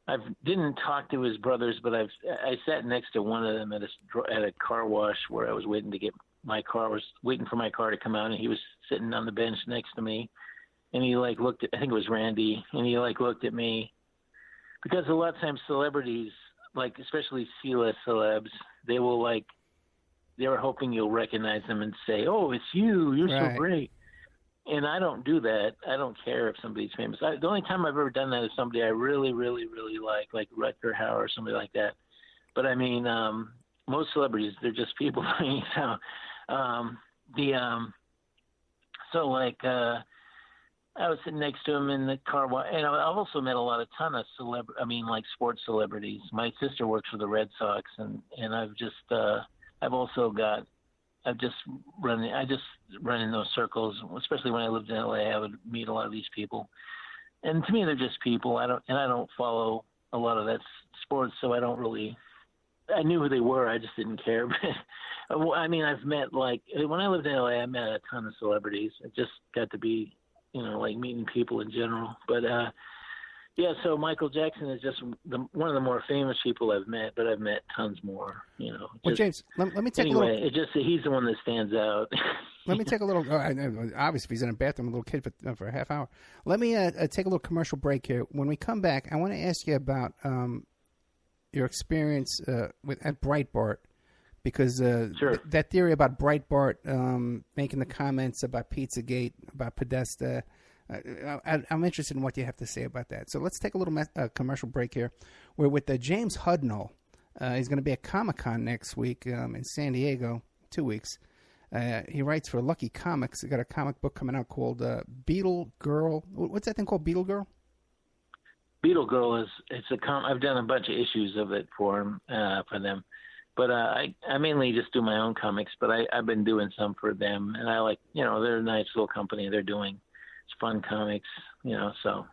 I didn't talk to his brothers, but I sat next to one of them at a car wash where I was waiting to get my car. I was waiting for my car to come out, and he was sitting on the bench next to me, and he looked at, I think it was Randy, and he looked at me, because a lot of times celebrities, especially C-list celebs, they were hoping you'll recognize them and say, "Oh, it's you! You're right. So great." And I don't do that. I don't care if somebody's famous. The only time I've ever done that is somebody I really, really, really like Rutger Hauer or somebody like that. But I mean, most celebrities, they're just people. So, I was sitting next to him in the car, and I've also met a ton of sports celebrities. My sister works for the Red Sox, and I've just run in those circles, especially when I lived in LA. I would meet a lot of these people, and to me, they're just people. I don't follow a lot of that sports, so I don't really. I knew who they were. I just didn't care. But I mean, I've met when I lived in LA, I met a ton of celebrities. It just got to be, meeting people in general. But yeah, so Michael Jackson is just one of the more famous people I've met, but I've met tons more. Well, James, let me take a little. It's just that he's the one that stands out. Let me take a little. Obviously, if he's in a bathroom, a little kid for a half hour. Let me take a little commercial break here. When we come back, I want to ask you about your experience at Breitbart, because sure. That theory about Breitbart making the comments about Pizzagate, about Podesta. I'm interested in what you have to say about that. So let's take a little commercial break here. We're with James Hudnall. He's going to be at Comic-Con next week in San Diego, 2 weeks. He writes for Lucky Comics. He got a comic book coming out called Beetle Girl. What's that thing called, Beetle Girl? Beetle Girl I've done a bunch of issues of it for them. But I mainly just do my own comics, but I've been doing some for them. And I they're a nice little company. They're doing fun comics, so.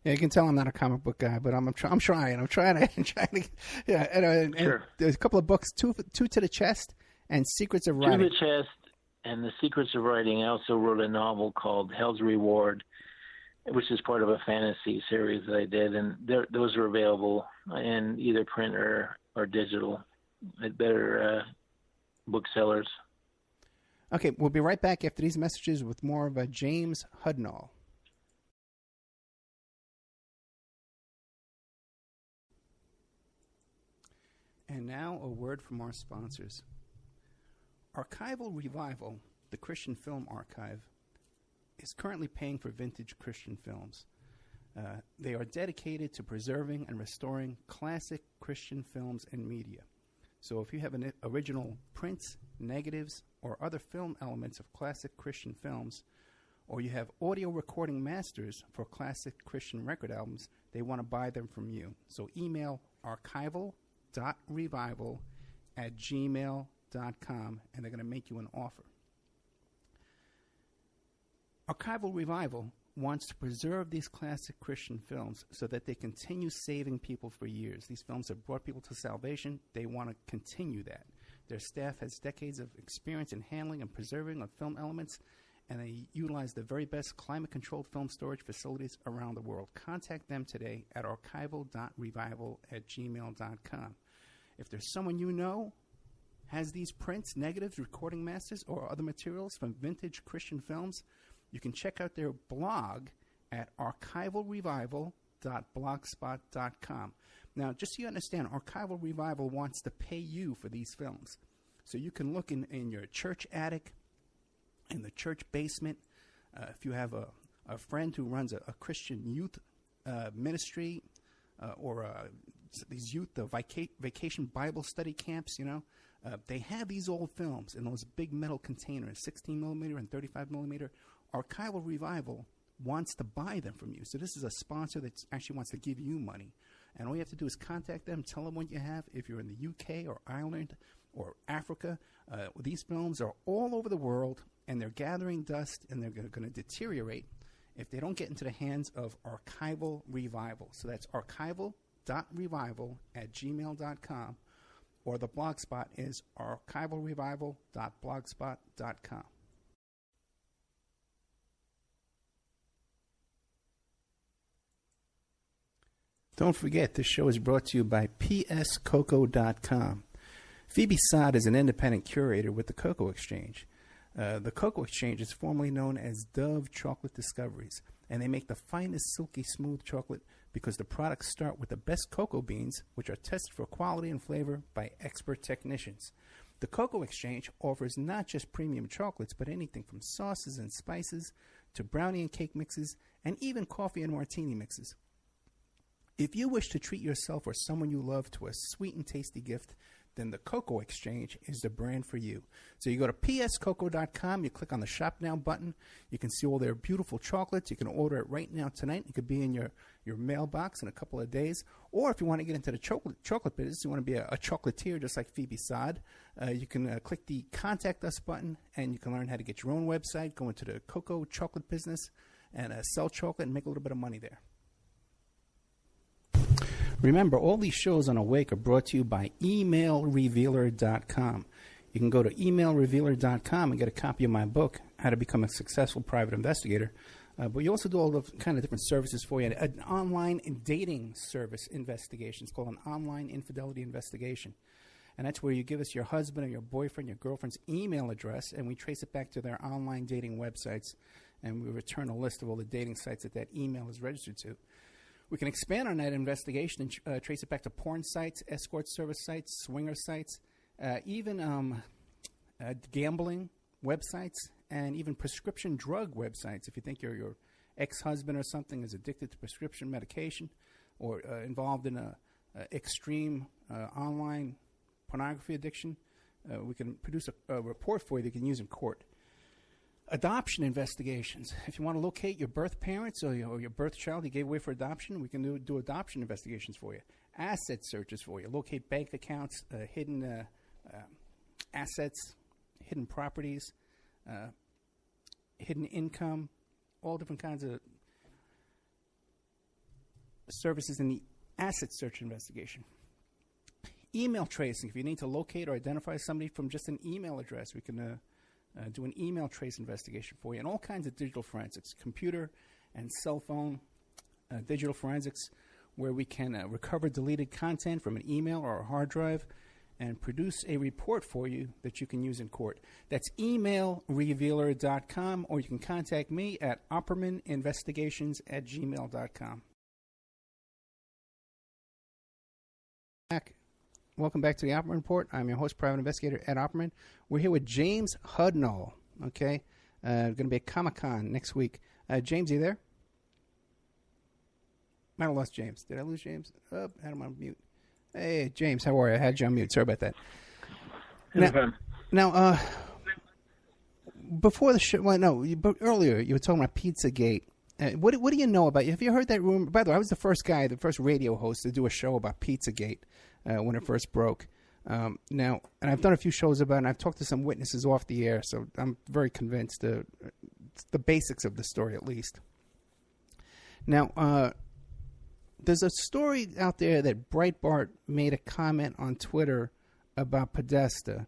Yeah, you can tell I'm not a comic book guy, but I'm trying. I'm trying to. Yeah, and sure. There's a couple of books, two to the Chest and Secrets of Writing. To the Chest and the Secrets of Writing. I also wrote a novel called Hell's Reward, which is part of a fantasy series that I did, and those are available in either print or digital at better booksellers. Okay, we'll be right back after these messages with more of James Hudnall. And now a word from our sponsors. Archival Revival, the Christian Film Archive, is currently paying for vintage Christian films. They are dedicated to preserving and restoring classic Christian films and media. So if you have an original prints, negatives, or other film elements of classic Christian films, or you have audio recording masters for classic Christian record albums, they want to buy them from you. So email archival.revival@gmail.com, and they're going to make you an offer. Archival Revival wants to preserve these classic Christian films so that they continue saving people for years. These films have brought people to salvation. They want to continue that. Their staff has decades of experience in handling and preserving of film elements, and they utilize the very best climate-controlled film storage facilities around the world. Contact them today at archival.revival@gmail.com. If there's someone you know has these prints, negatives, recording masters, or other materials from vintage Christian films, you can check out their blog at archivalrevival.blogspot.com. Now, just so you understand, Archival Revival wants to pay you for these films. So you can look in your church attic, in the church basement. If you have a friend who runs a Christian youth ministry or these youth vacation Bible study camps, they have these old films in those big metal containers, 16 millimeter and 35 millimeter. Archival Revival wants to buy them from you. So this is a sponsor that actually wants to give you money. And all you have to do is contact them, tell them what you have. If you're in the UK or Ireland or Africa, these films are all over the world, and they're gathering dust, and they're going to deteriorate if they don't get into the hands of Archival Revival. So that's archival.revival@gmail.com, or the blog spot is archivalrevival.blogspot.com. Don't forget, this show is brought to you by pscoco.com. Phoebe Sod is an independent curator with the Cocoa Exchange. The Cocoa Exchange is formerly known as Dove Chocolate Discoveries, and they make the finest silky smooth chocolate because the products start with the best cocoa beans, which are tested for quality and flavor by expert technicians. The Cocoa Exchange offers not just premium chocolates, but anything from sauces and spices to brownie and cake mixes, and even coffee and martini mixes. If you wish to treat yourself or someone you love to a sweet and tasty gift, then the Cocoa Exchange is the brand for you. So you go to pscoco.com, you click on the Shop Now button. You can see all their beautiful chocolates. You can order it right now tonight. It could be in your mailbox in a couple of days. Or if you want to get into the chocolate business, you want to be a chocolatier just like Phoebe Sod, you can click the Contact Us button, and you can learn how to get your own website, go into the cocoa chocolate business, and sell chocolate and make a little bit of money there. Remember, all these shows on Awake are brought to you by emailrevealer.com. You can go to emailrevealer.com and get a copy of my book, How to Become a Successful Private Investigator. But you also do all the kind of different services for you. An online dating service investigation. It's called an online infidelity investigation. And that's where you give us your husband or your boyfriend, your girlfriend's email address, and we trace it back to their online dating websites, and we return a list of all the dating sites that email is registered to. We can expand on that investigation and trace it back to porn sites, escort service sites, swinger sites, even gambling websites, and even prescription drug websites. If you think your ex-husband or something is addicted to prescription medication or involved in a extreme online pornography addiction, we can produce a report for you that you can use in court. Adoption investigations. If you want to locate your birth parents or your birth child you gave away for adoption, we can do adoption investigations for you. Asset searches for you. Locate bank accounts, hidden assets, hidden properties, hidden income, all different kinds of services in the asset search investigation. Email tracing. If you need to locate or identify somebody from just an email address, we can do an email trace investigation for you, and all kinds of digital forensics, computer and cell phone digital forensics, where we can recover deleted content from an email or a hard drive and produce a report for you that you can use in court. That's emailrevealer.com, or you can contact me at oppermaninvestigations@gmail.com. Welcome back to the Opperman Report. I'm your host, Private Investigator Ed Opperman. We're here with James Hudnall, okay? Going to be at Comic-Con next week. James, are you there? Might have lost James. Did I lose James? Oh, I had him on mute. Hey, James, how are you? I had you on mute. Sorry about that. Now, before the show, but earlier you were talking about Pizzagate. What do you know about? Have you heard that rumor? By the way, I was the first radio host to do a show about Pizzagate when it first broke. Now, and I've done a few shows about it, and I've talked to some witnesses off the air, so I'm very convinced the basics of the story, at least. Now, there's a story out there that Breitbart made a comment on Twitter about Podesta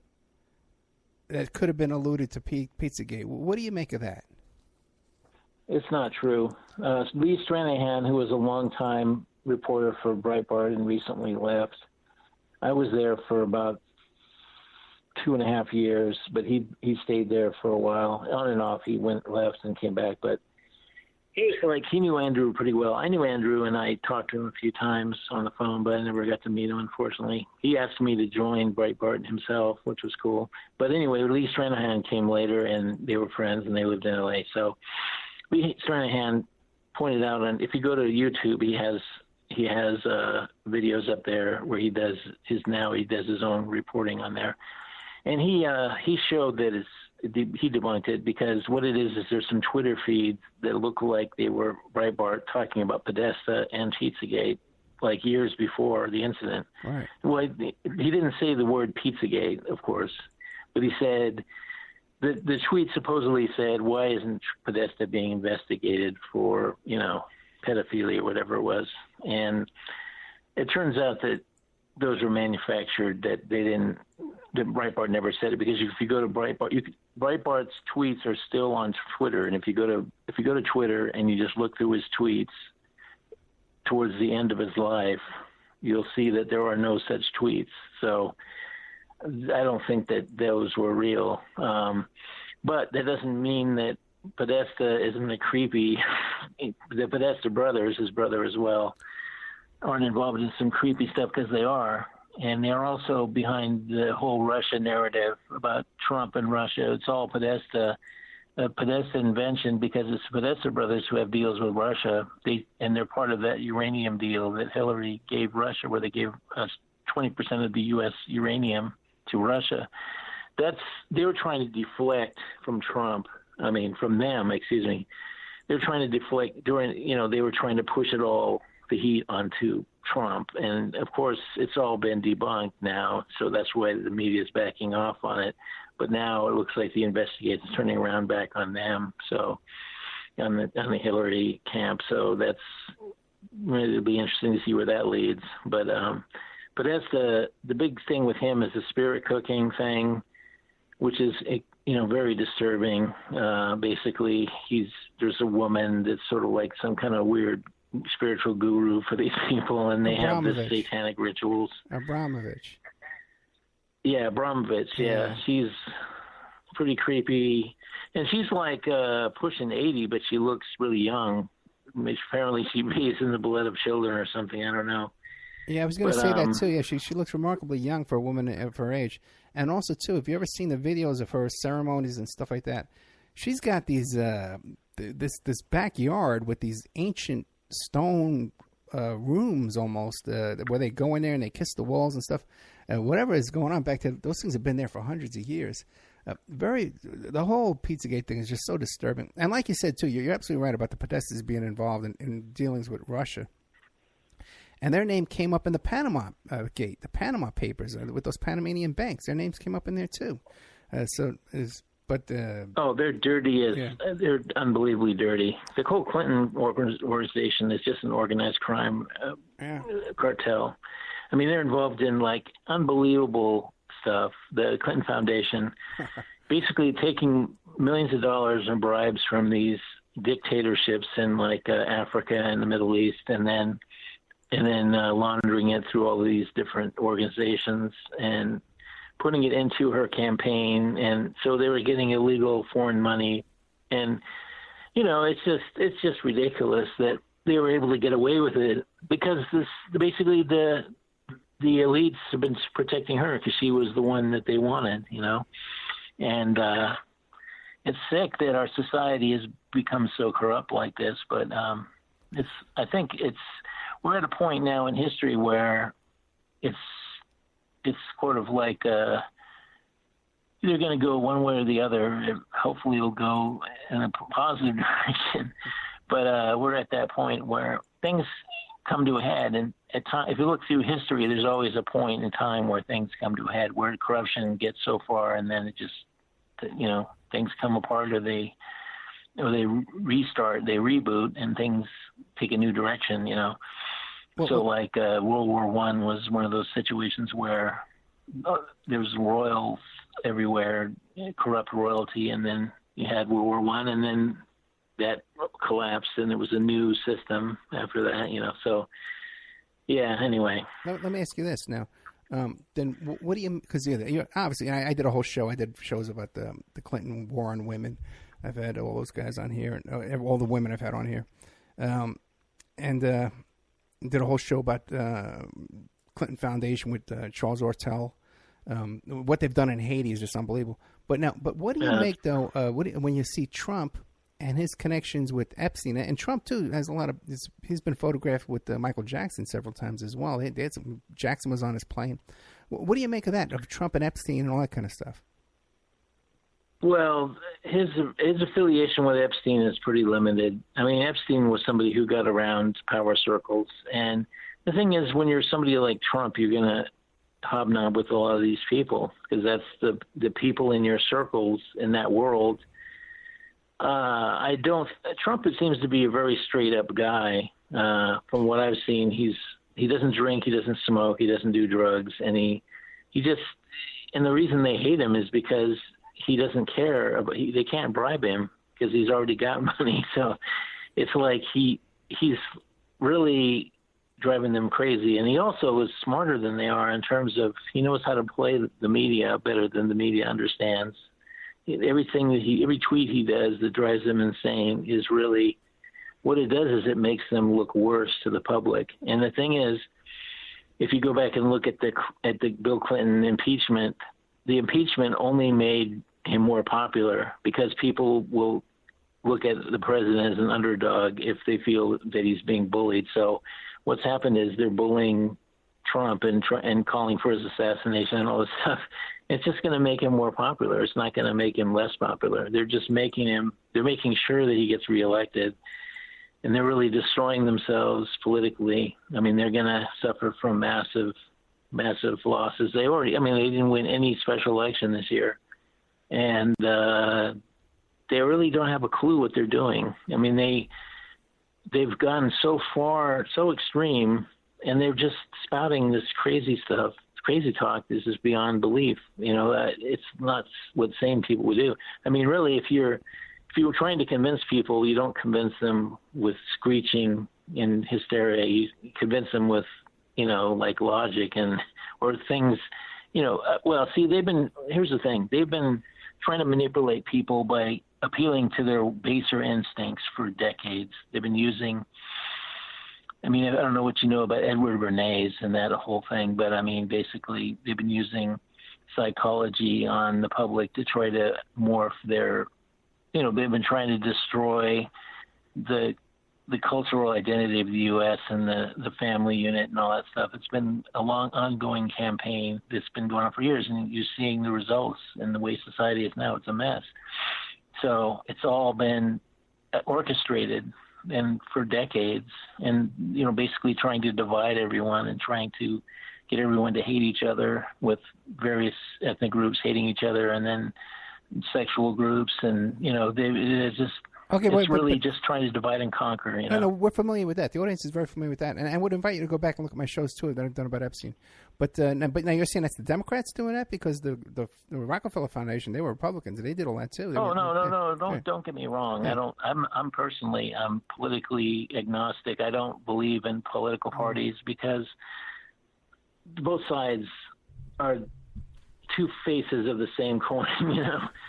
that could have been alluded to Pizzagate. What do you make of that? It's not true. Lee Stranahan, who was a longtime reporter for Breitbart and recently left, I was there for about 2.5 years, but he stayed there for a while. On and off, he left and came back. But he knew Andrew pretty well. I knew Andrew, and I talked to him a few times on the phone, but I never got to meet him, unfortunately. He asked me to join Breitbart himself, which was cool. But anyway, Lee Stranahan came later, and they were friends, and they lived in L.A. So Lee Stranahan pointed out, and if you go to YouTube, he has videos up there where he does his own reporting on there, and he showed that he debunked it, because what it is there's some Twitter feeds that look like they were Breitbart talking about Podesta and Pizzagate like years before the incident. Right. Well, he didn't say the word Pizzagate, of course, but he said the tweet supposedly said, "Why isn't Podesta being investigated for, pedophilia or whatever it was?" And it turns out that those were manufactured. That they didn't. That Breitbart never said it, because if you go to Breitbart, Breitbart's tweets are still on Twitter, and if you go to Twitter and you just look through his tweets towards the end of his life, you'll see that there are no such tweets. So I don't think that those were real. But that doesn't mean that Podesta isn't a creepy. The Podesta brothers, his brother as well, aren't involved in some creepy stuff, because they are. And they're also behind the whole Russia narrative about Trump and Russia. It's all Podesta invention, because it's the Podesta brothers who have deals with Russia. They're part of that uranium deal that Hillary gave Russia, where they gave us 20% of the U.S. uranium to Russia. They were trying to deflect from them. They're trying to deflect they were trying to push the heat onto Trump. And of course, it's all been debunked now. So that's why the media is backing off on it. But now it looks like the investigation's turning around back on them. So on the Hillary camp. So it'll be interesting to see where that leads. But that's the big thing with him is the spirit cooking thing, which is, very disturbing. Basically, there's a woman that's sort of like some kind of weird spiritual guru for these people, and they have this satanic rituals. Abramovich. Yeah, Abramovich. Yeah, she's pretty creepy, and she's like pushing 80, but she looks really young. Apparently, she bathes in the blood of children or something. I don't know. Yeah, I was going to say that too. Yeah, she looks remarkably young for a woman of her age, and also too, if you ever seen the videos of her ceremonies and stuff like that, she's got these this backyard with these ancient stone rooms almost where they go in there and they kiss the walls and stuff. Whatever is going on back then, those things have been there for hundreds of years. The whole Pizzagate thing is just so disturbing. And like you said too, you're absolutely right about the Podestas being involved in dealings with Russia. And their name came up in the Panama Gate, the Panama Papers, with those Panamanian banks. Their names came up in there too. They're dirty they're unbelievably dirty. The whole Clinton organization is just an organized crime cartel. I mean, they're involved in like unbelievable stuff. The Clinton Foundation, basically taking millions of dollars in bribes from these dictatorships in like Africa and the Middle East, and then laundering it through all these different organizations and putting it into her campaign. And so they were getting illegal foreign money. And, it's just ridiculous that they were able to get away with it, because basically the elites have been protecting her because she was the one that they wanted, and it's sick that our society has become so corrupt like this. But I think we're at a point now in history where it's sort of like either going to go one way or the other. Hopefully it'll go in a positive direction. But we're at that point where things come to a head. And if you look through history, there's always a point in time where things come to a head, where corruption gets so far, and then it just, things come apart, or they restart, they reboot, and things take a new direction, World War I was one of those situations where there was royals everywhere, corrupt royalty, and then you had World War I, and then that collapsed, and there was a new system after that, So, yeah. Anyway, let me ask you this now. Then what do you? Because obviously, I did a whole show. I did shows about the Clinton war on women. I've had all those guys on here, and all the women I've had on here, and did a whole show about Clinton Foundation with Charles Ortel. What they've done in Haiti is just unbelievable. But what do you make though? When you see Trump and his connections with Epstein, and Trump too has a lot of. He's been photographed with Michael Jackson several times as well. Jackson was on his plane. What do you make of that, of Trump and Epstein and all that kind of stuff? Well, his affiliation with Epstein is pretty limited. I mean, Epstein was somebody who got around power circles, and the thing is, when you're somebody like Trump, you're going to hobnob with a lot of these people because that's the people in your circles in that world. Trump, it seems to be a very straight up guy. From what I've seen, he doesn't drink, he doesn't smoke, he doesn't do drugs, and he just, and the reason they hate him is because he doesn't care they can't bribe him because he's already got money. So it's like he's really driving them crazy. And he also is smarter than they are in terms of he knows how to play the media better than the media understands. Every tweet he does that drives them insane is really, what it does is it makes them look worse to the public. And the thing is, if you go back and look at the Bill Clinton impeachment, the impeachment only made him more popular because people will look at the president as an underdog if they feel that he's being bullied. So what's happened is they're bullying Trump and calling for his assassination and all this stuff. It's just going to make him more popular. It's not going to make him less popular. They're just making sure that he gets reelected. And they're really destroying themselves politically. I mean, they're going to suffer from massive losses. They didn't win any special election this year. And they really don't have a clue what they're doing. I mean, they've gone so far, so extreme, and they're just spouting this crazy stuff. Crazy talk. This is beyond belief. It's not what sane people would do. I mean, really, if you were trying to convince people, you don't convince them with screeching and hysteria. You convince them with, like logic or things, here's the thing. They've been trying to manipulate people by appealing to their baser instincts for decades. They've been using, I don't know what you know about Edward Bernays and that whole thing, but basically they've been using psychology on the public to try to morph their, they've been trying to destroy the cultural identity of the U.S. and the family unit and all that stuff. It's been a long, ongoing campaign that's been going on for years, and you're seeing the results and the way society is now. It's a mess. So it's all been orchestrated and for decades, and basically trying to divide everyone and trying to get everyone to hate each other, with various ethnic groups hating each other, and then sexual groups, and it's just just trying to divide and conquer. No, we're familiar with that. The audience is very familiar with that, and I would invite you to go back and look at my shows too that I've done about Epstein. But now you're saying that's the Democrats doing that, because the Rockefeller Foundation, they were Republicans and they did all that too. Don't get me wrong. Yeah. I'm personally politically agnostic. I don't believe in political parties because both sides are two faces of the same coin,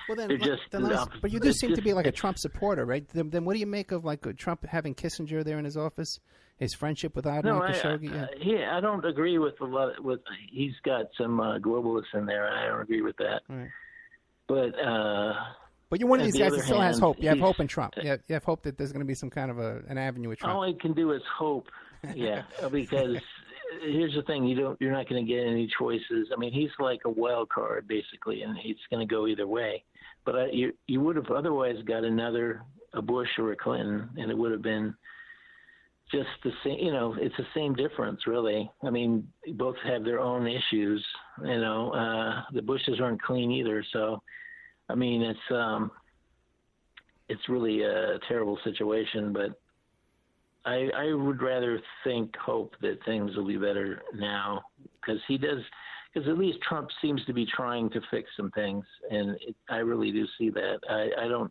Well, then, they're just. But you do seem to be like a Trump supporter, right? Then what do you make of like Trump having Kissinger there in his office, his friendship with Adnan Khashoggi? I don't agree with a lot. He's got some globalists in there, and I don't agree with that. Right. But you're one of these guys that still has hope. You have hope in Trump. You have hope that there's going to be some kind of an avenue with Trump. All I can do is hope, because. Here's the thing: you're not going to get any choices. He's like a wild card basically, and it's going to go either way. But you would have otherwise got a Bush or a Clinton, and it would have been just the same. It's the same difference, really. Both have their own issues. The Bushes aren't clean either, so it's really a terrible situation, but. I would rather hope that things will be better now, because at least Trump seems to be trying to fix some things, and I really do see that. I don't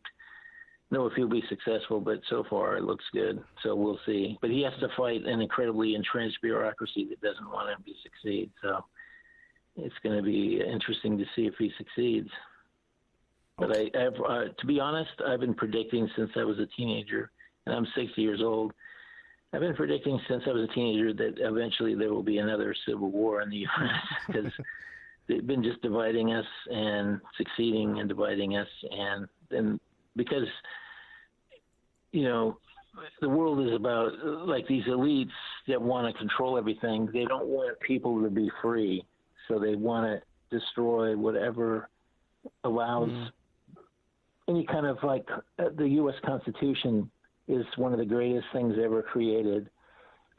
know if he'll be successful, but so far it looks good, so we'll see. But he has to fight an incredibly entrenched bureaucracy that doesn't want him to succeed, so it's going to be interesting to see if he succeeds. But to be honest, I've been predicting since I was a teenager, and I'm 60 years old. I've been predicting since I was a teenager that eventually there will be another civil war in the U.S. because they've been just dividing us and succeeding and dividing us. And then because, the world is about like these elites that want to control everything. They don't want people to be free. So they want to destroy whatever allows any kind of the U.S. Constitution is one of the greatest things ever created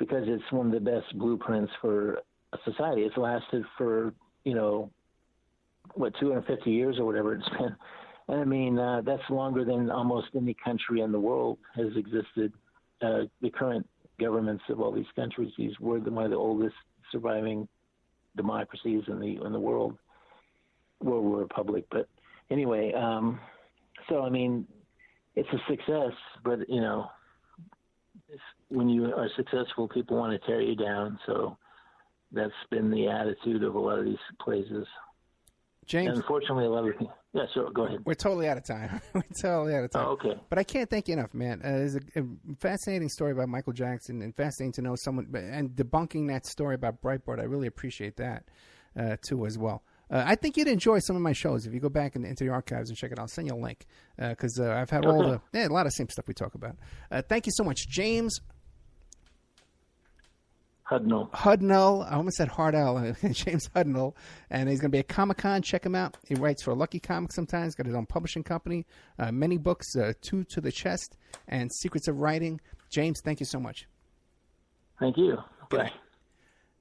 because it's one of the best blueprints for a society. It's lasted for, 250 years or whatever it's been. And I mean, that's longer than almost any country in the world has existed. The current governments of all these countries, these were one of the oldest surviving democracies in the world. World Republic. But anyway, so I mean, it's a success, but when you are successful, people want to tear you down. So that's been the attitude of a lot of these places. James, and unfortunately, a lot of people. Yeah, sure. Go ahead. We're totally out of time. Oh, okay. But I can't thank you enough, man. There's a fascinating story about Michael Jackson, and fascinating to know someone and debunking that story about Breitbart. I really appreciate that too, as well. I think you'd enjoy some of my shows if you go back into the archives and check it out. I'll send you a link because I've had a lot of the same stuff we talk about. Thank you so much, James Hudnall. I almost said Hardell. James Hudnall, and he's going to be at Comic-Con. Check him out. He writes for Lucky Comics sometimes. Got his own publishing company. Many books, Two to the Chest and Secrets of Writing. James, thank you so much. Thank you. Bye.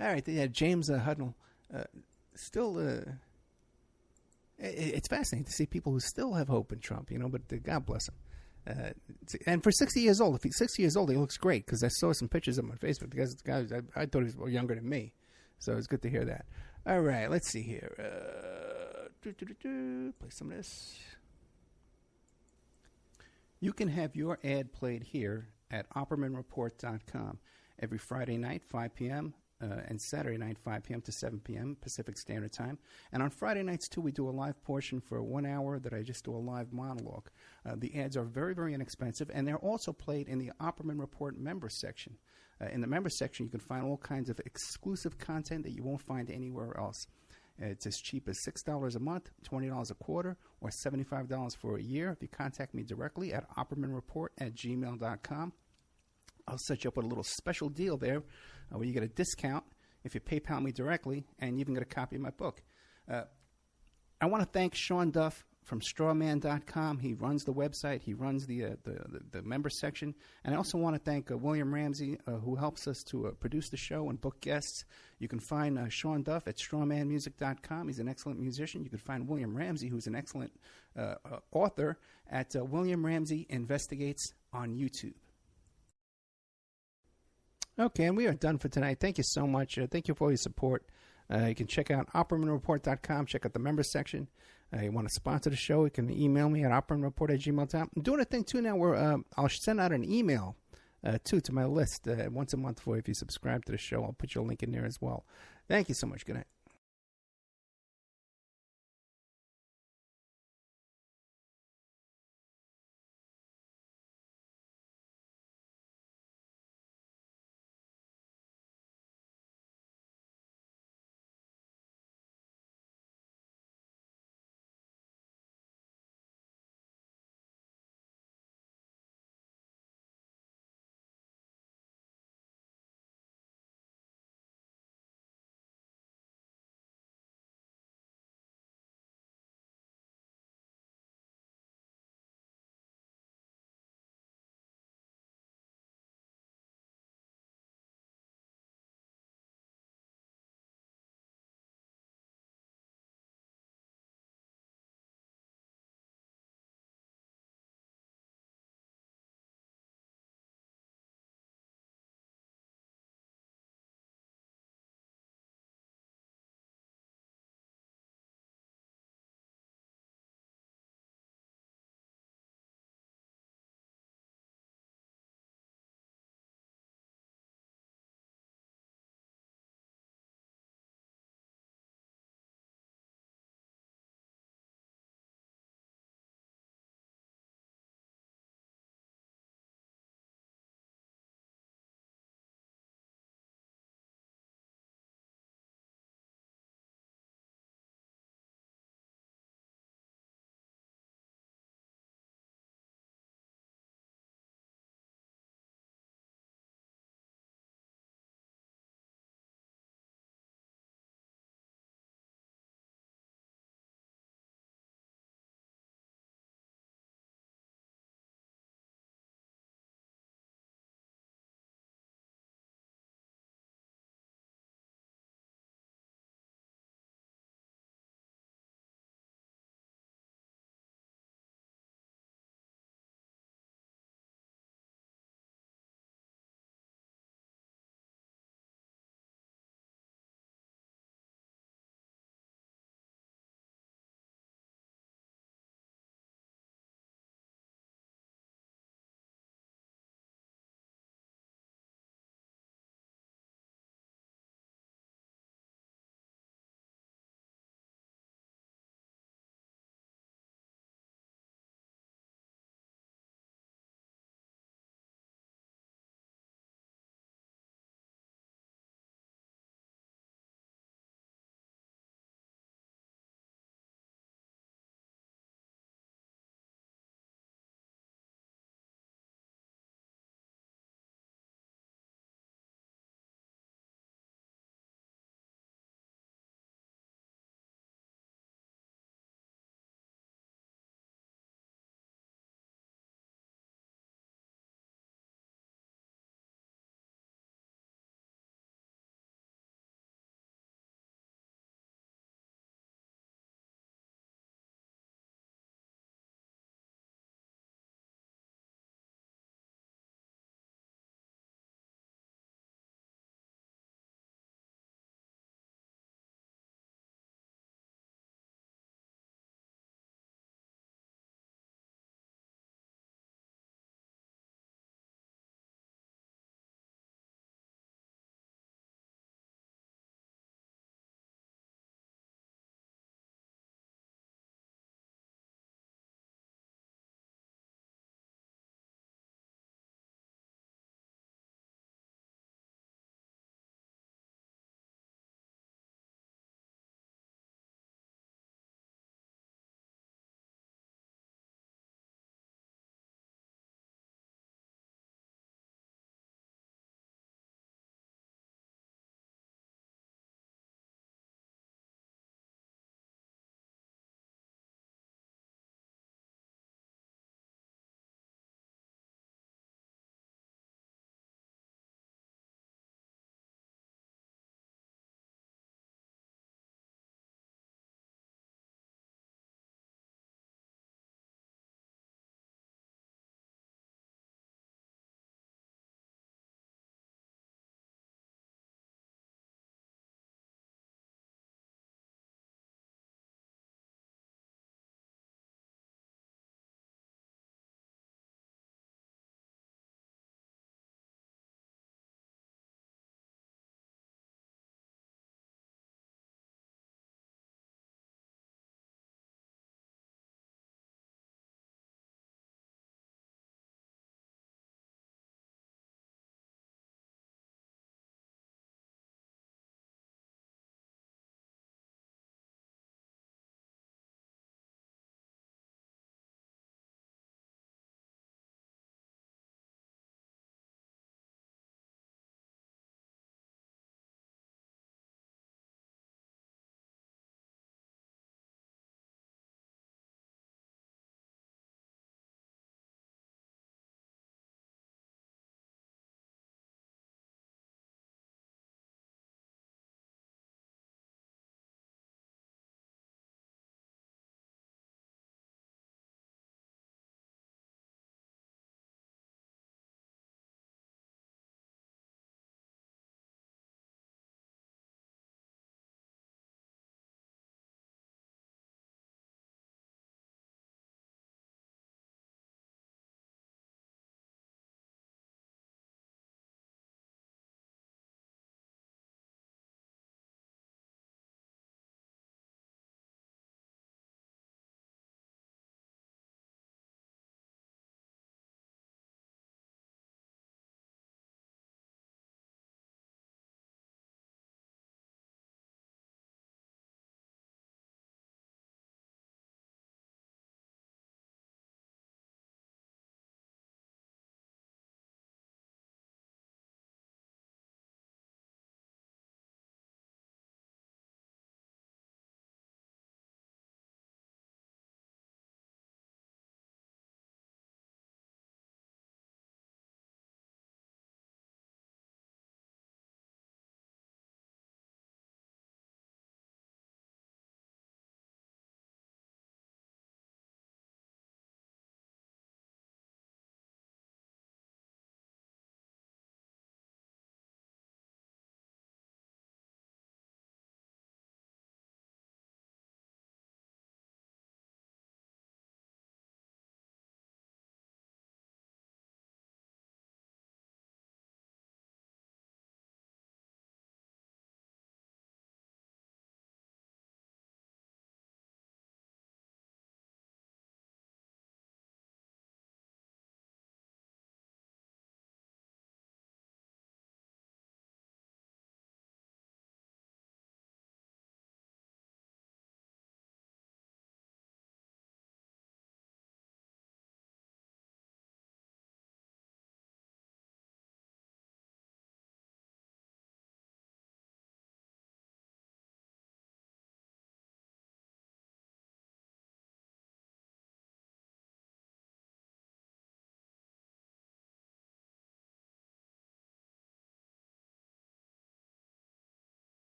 All right, yeah, James Hudnall. Still, it's fascinating to see people who still have hope in Trump, but God bless him. And for 60 years old, if he's 60 years old, he looks great because I saw some pictures of him on Facebook. The guy, I thought he was younger than me, so it's good to hear that. All right, let's see here. Play some of this. You can have your ad played here at OppermanReport.com every Friday night, 5 p.m., and Saturday night, 5 p.m. to 7 p.m. Pacific Standard Time. And on Friday nights, too, we do a live portion for 1 hour that I just do a live monologue. The ads are very, very inexpensive, and they're also played in the Opperman Report members section. In the members section, you can find all kinds of exclusive content that you won't find anywhere else. It's as cheap as $6 a month, $20 a quarter, or $75 for a year. If you contact me directly at oppermanreport@gmail.com, I'll set you up with a little special deal there where you get a discount if you PayPal me directly, and you even get a copy of my book. I want to thank Sean Duff from strawman.com. He runs the website. He runs the member section. And I also want to thank William Ramsey, who helps us to produce the show and book guests. You can find Sean Duff at strawmanmusic.com. He's an excellent musician. You can find William Ramsey, who's an excellent author, at William Ramsey Investigates on YouTube. Okay, and we are done for tonight. Thank you so much. Thank you for all your support. You can check out OppermanReport.com. Check out the members section. You want to sponsor the show, you can email me at oppermanreport@gmail.com. I'm doing a thing, too, now where I'll send out an email, to my list once a month for if you subscribe to the show. I'll put your link in there as well. Thank you so much. Good night.